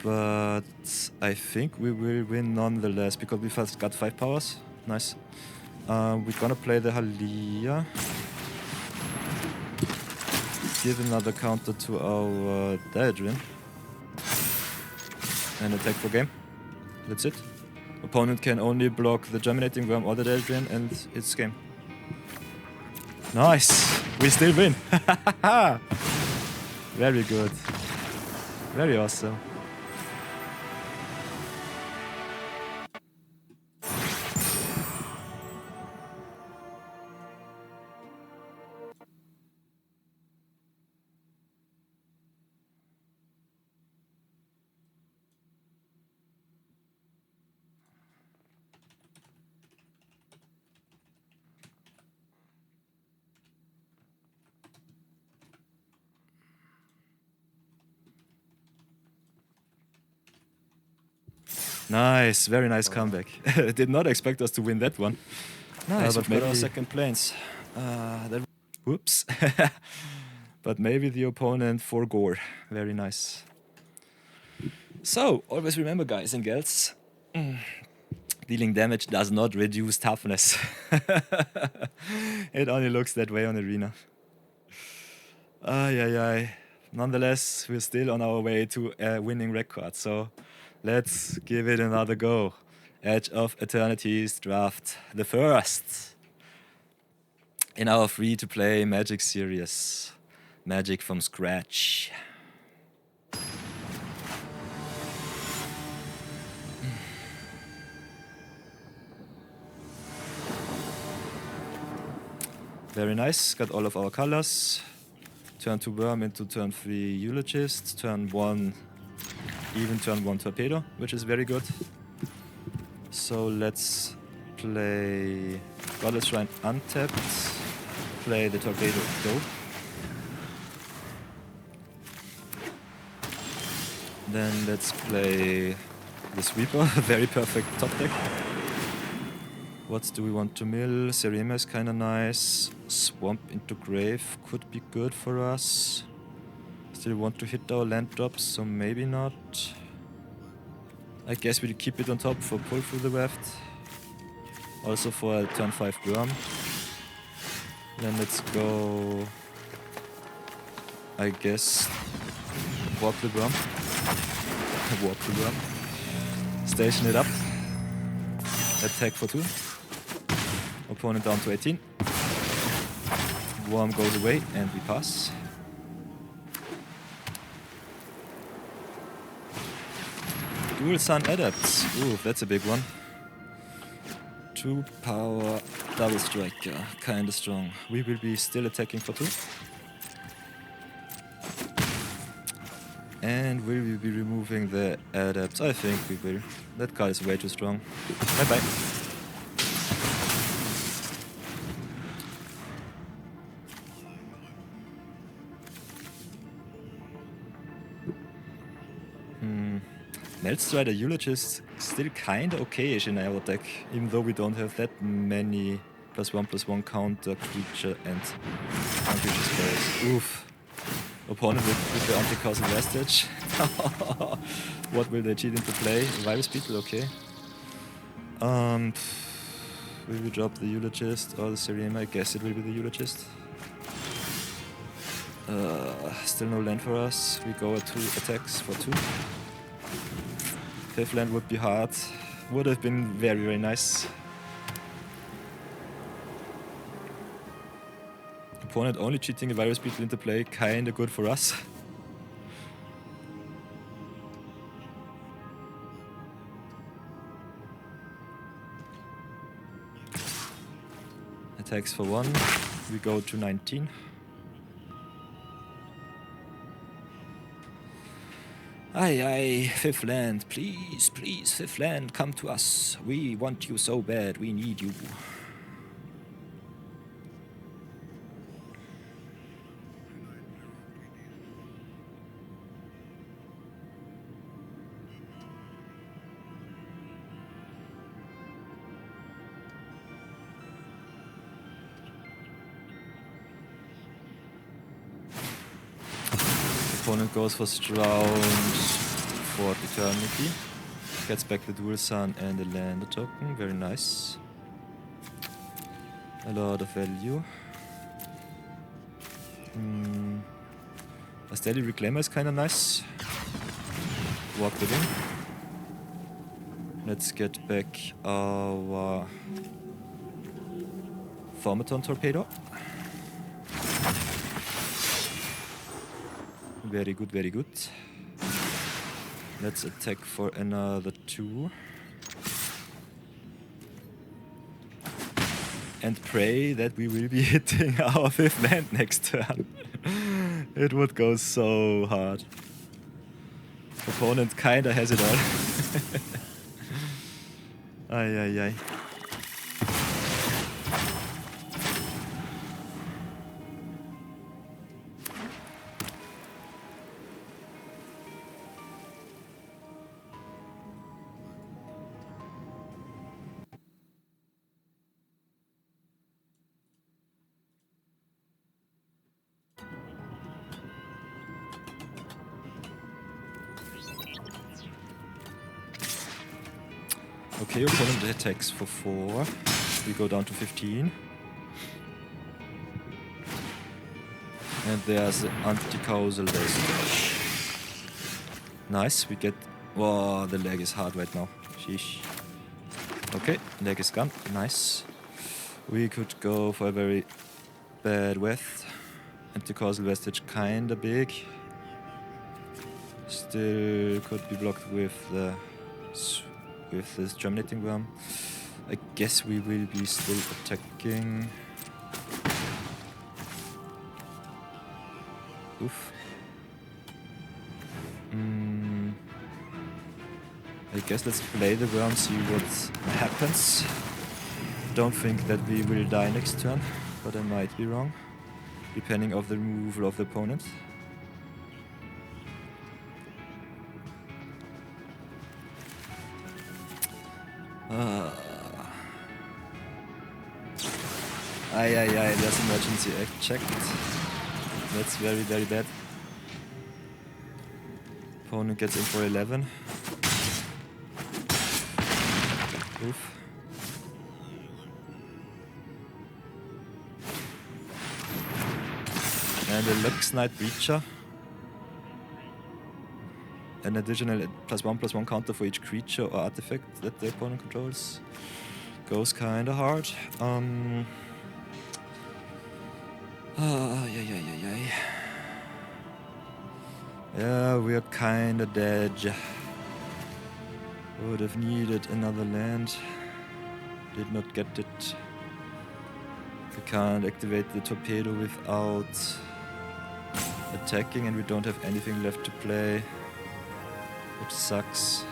But I think we will win nonetheless, because we first got 5 powers. Nice. We're gonna play the Halia. Give another counter to our Daedrin. And attack for game. That's it. Opponent can only block the Germinating Worm or the Daedrin, and it's game. Nice! We still win! Very good. Very awesome. Nice, very nice comeback. Did not expect us to win that one. Nice, but maybe our second planes. Whoops. But maybe the opponent forgore. Very nice. So, always remember, guys and girls, dealing damage does not reduce toughness. It only looks that way on Arena. Ay, ay, ay. Nonetheless, we're still on our way to a winning record, so let's give it another go. Edge of Eternities Draft, the first in our free-to-play Magic series. Magic from scratch. Very nice, got all of our colors. Turn 2 Worm into turn 3 Eulogist, turn 1 even turn 1 Torpedo, which is very good. So let's play Goddess Shrine untapped, play the Torpedo, go. Then let's play the Sweeper, very perfect top deck. What do we want to mill? Serema is kinda nice. Swamp into Grave could be good for us. Still want to hit our land drops, so maybe not. I guess we'll keep it on top for pull through the raft. Also for a turn 5 Worm. Then let's go... I guess... walk the Worm. Walk the Worm. Station it up. Attack for 2. Opponent down to 18. Worm goes away and we pass. Dual Sun Adepts. Ooh, that's a big one. 2 power, double striker, kinda strong. We will be still attacking for 2. And will we be removing the adepts? I think we will. That card is way too strong. Bye bye. Meltstrider Eulogist still kinda okay-ish in our deck, even though we don't have that many +1/+1 counter creature and non-creature spells. Oof. Opponent with the anti-causal vestige. What will they cheat into play? Virus Beetle, okay. Will we drop the Eulogist or the Serema? I guess it will be the Eulogist. Still no land for us. We go at 2 attacks for 2. 5th land would be hard. Would have been very, very nice. Opponent only cheating a Virus Beetle into play, kinda good for us. Attacks for 1, we go to 19. Aye, 5th land, please, please, 5th land, come to us. We want you so bad, we need you. Opponent goes for Stroud for Eternity. Gets back the Dual Sun and the Lander token. Very nice. A lot of value. A Steady Reclaimer is kinda nice. Walk it in. Let's get back our Thaumaton Torpedo. Very good, very good. Let's attack for another 2. And pray that we will be hitting our 5th land next turn. It would go so hard. Opponent kinda has it all. Ay. Okay, opponent attacks for 4. We go down to 15. And there's the anti-causal vestige. Nice, we get... Whoa, the leg is hard right now. Sheesh. Okay, leg is gone. Nice. We could go for a very bad width. Anti-causal vestige kinda big. Still could be blocked with the... with this Germinating Worm. I guess we will be still attacking. Oof. I guess let's play the worm, see what happens. Don't think that we will die next turn, but I might be wrong, depending on the removal of the opponent. Aye, there's emergency act checked. That's very, very bad. Opponent gets in for 11. Oof. And a Lux Knight Breacher. An additional +1/+1 counter for each creature or artifact that the opponent controls. Goes kinda hard. Yeah, we're kinda dead. Would have needed another land. Did not get it. We can't activate the torpedo without attacking, and we don't have anything left to play, which sucks.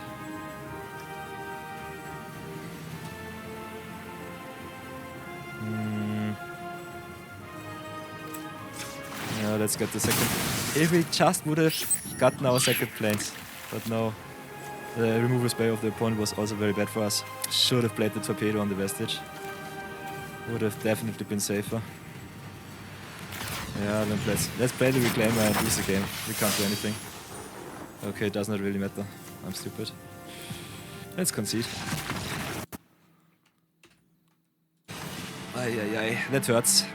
Yeah, let's get the second. If we just would have gotten our second planes, but no. The removal spell of the opponent was also very bad for us. Should have played the torpedo on the vestige. Would have definitely been safer. Yeah, then let's play the reclaimer and lose the game. We can't do anything. Okay, it does not really matter. I'm stupid. Let's concede. Ay, that hurts.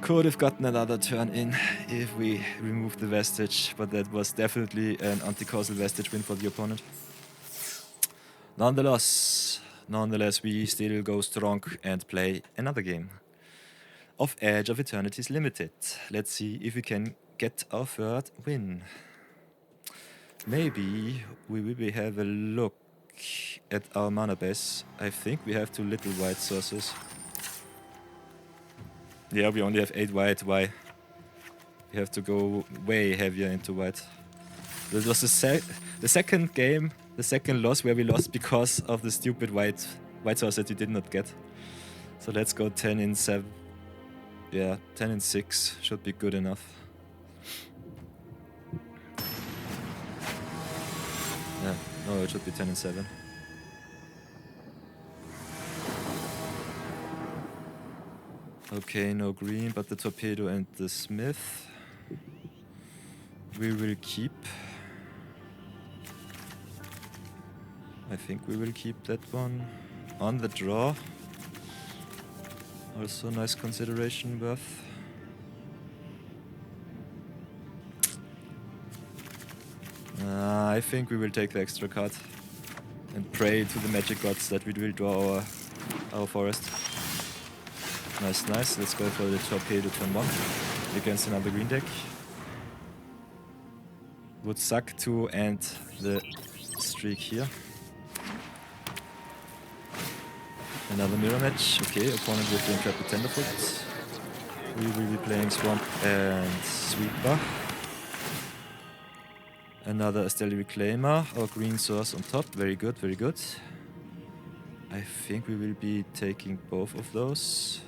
Could have gotten another turn in if we removed the vestige, but that was definitely an anti-causal vestige win for the opponent. Nonetheless, we still go strong and play another game of Edge of Eternities Limited. Let's see if we can get our third win. Maybe we will have a look at our mana base. I think we have 2 little white sources. Yeah, we only have 8 white. Why? We have to go way heavier into white. This was the second game, the second loss where we lost because of the stupid white source that we did not get. So let's go 10 in 7. Yeah, 10 in 6 should be good enough. Yeah, no, it should be 10 in 7. Okay, no green, but the torpedo and the smith we will keep. I think we will keep that one. On the draw. Also nice consideration worth. I think we will take the extra card and pray to the magic gods that we will draw our forest. Nice. Let's go for the torpedo turn 1 against another green deck. Would suck to end the streak here. Another mirror match. Okay, opponent with the Intrepid Tenderfoot. We will be playing Swamp and Sweeper. Another Astelli Reclaimer. Our green source on top. Very good. I think we will be taking both of those.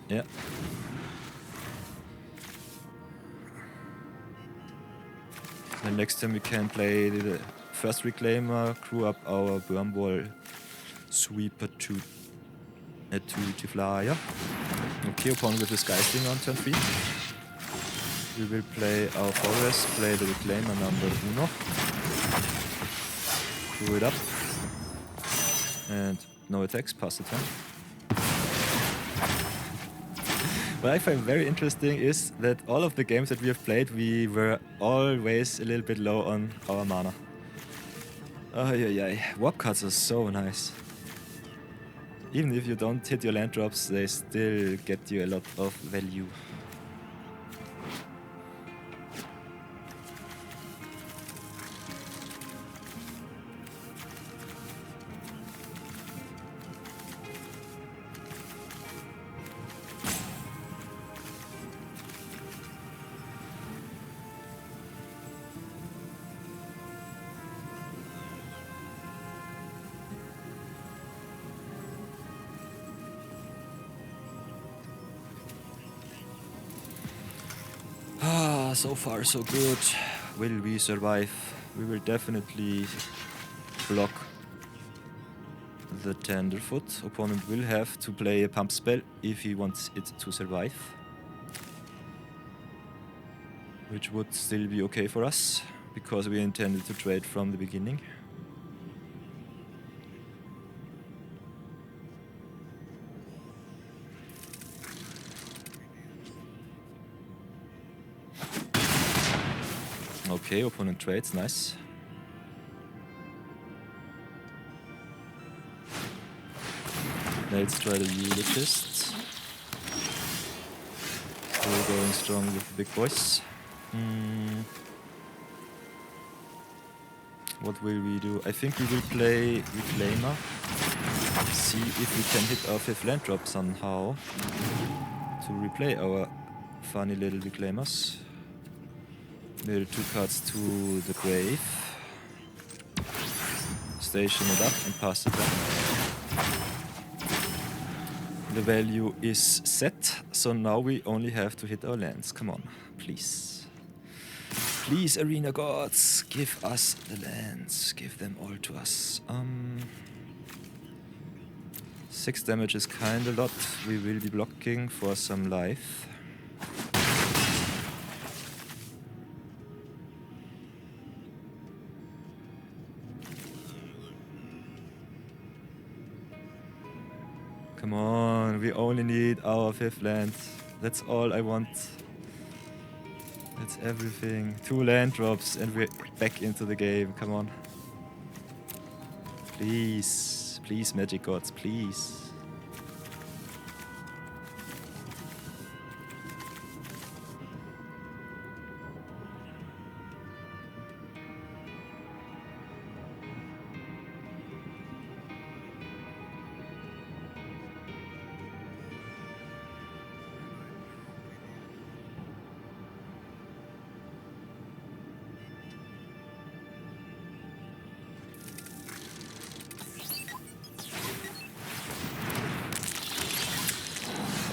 Yeah. And next time we can play the first Reclaimer, crew up our Wormwall Sweeper to Flyer. Okay, opponent with the Sky Sting on turn 3. We will play our forest, play the Reclaimer number 1. Crew it up. And no attacks, pass the turn. What I find very interesting is that all of the games that we have played, we were always a little bit low on our mana. Warp cards are so nice. Even if you don't hit your land drops, they still get you a lot of value. So far so good. Will we survive? We will definitely block the Tenderfoot. Opponent will have to play a pump spell if he wants it to survive. Which would still be okay for us, because we intended to trade from the beginning. Okay, opponent trades, nice. Let's try the Eulogist. We're going strong with the big boys. What will we do? I think we will play Reclaimer. See if we can hit our 5th land drop somehow to replay our funny little Reclaimers. Mill 2 cards to the grave. Station it up and pass it down. The value is set, so now we only have to hit our lands. Come on, please. Please, Arena Gods, give us the lands. Give them all to us. 6 damage is kinda a lot. We will be blocking for some life. Come on, we only need our 5th land. That's all I want. That's everything. 2 land drops and we're back into the game. Come on. Please. Please, Magic Gods, please.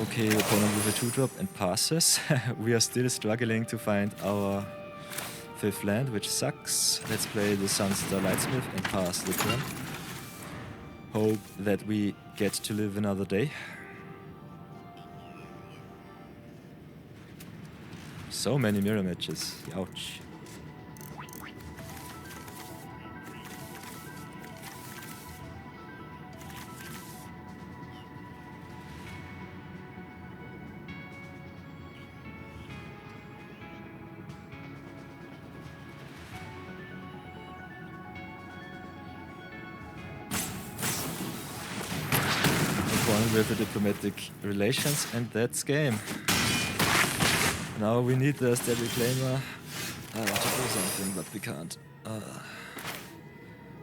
Okay, opponent with a 2-drop and passes. We are still struggling to find our 5th land, which sucks. Let's play the Sunster Lightsmith and pass the turn. Hope that we get to live another day. So many mirror matches. Ouch. With the diplomatic relations, and that's game. Now we need the Stead Reclaimer to do something, but we can't.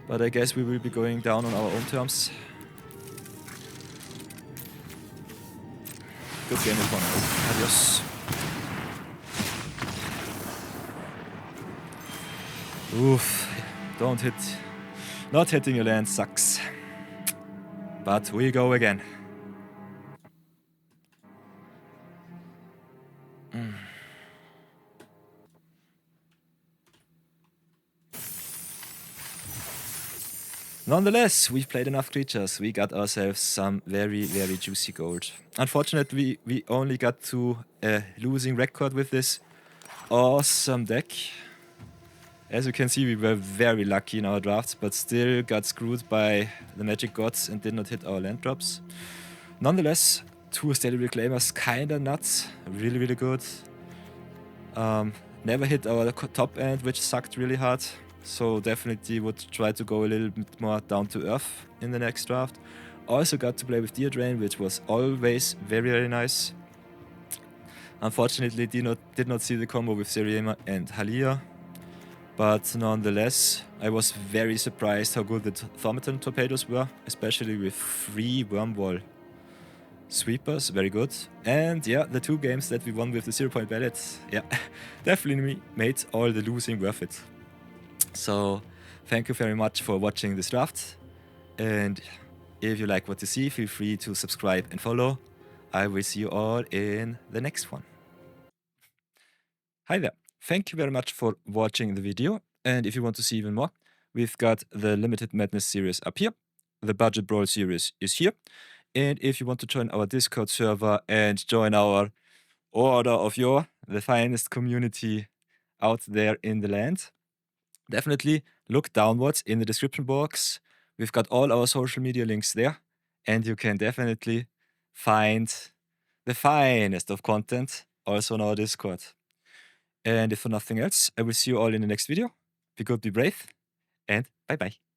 But I guess we will be going down on our own terms. Good game, opponent. Adios. Oof. Don't hit. Not hitting your land sucks. But we go again. Nonetheless, we've played enough creatures. We got ourselves some very, very juicy gold. Unfortunately, we only got to a losing record with this awesome deck. As you can see, we were very lucky in our drafts, but still got screwed by the Magic Gods and did not hit our land drops. Nonetheless, 2 Steady Reclaimers, kinda nuts. Really, really good. Never hit our top end, which sucked really hard. So definitely would try to go a little bit more down to earth in the next draft. Also got to play with Deer Drain, which was always very, very nice. Unfortunately, did not see the combo with Seriema and Halia. But nonetheless, I was very surprised how good the Thaumaturn torpedoes were, especially with 3 Wormwall sweepers, very good. And yeah, the 2 games that we won with the 0-point ballots, yeah, definitely made all the losing worth it. So thank you very much for watching this draft, and if you like what you see, feel free to subscribe and follow. I will see you all in the next one. Hi there, thank you very much for watching the video, and if you want to see even more, we've got the Limited Madness series up here, the Budget Brawl-Series is here, and if you want to join our Discord server and join our Order of Yore, the finest community out there in the land, definitely look downwards in the description box. We've got all our social media links there, and you can definitely find the finest of content also on our Discord. And if for nothing else, I will see you all in the next video. Be good, be brave, and bye-bye.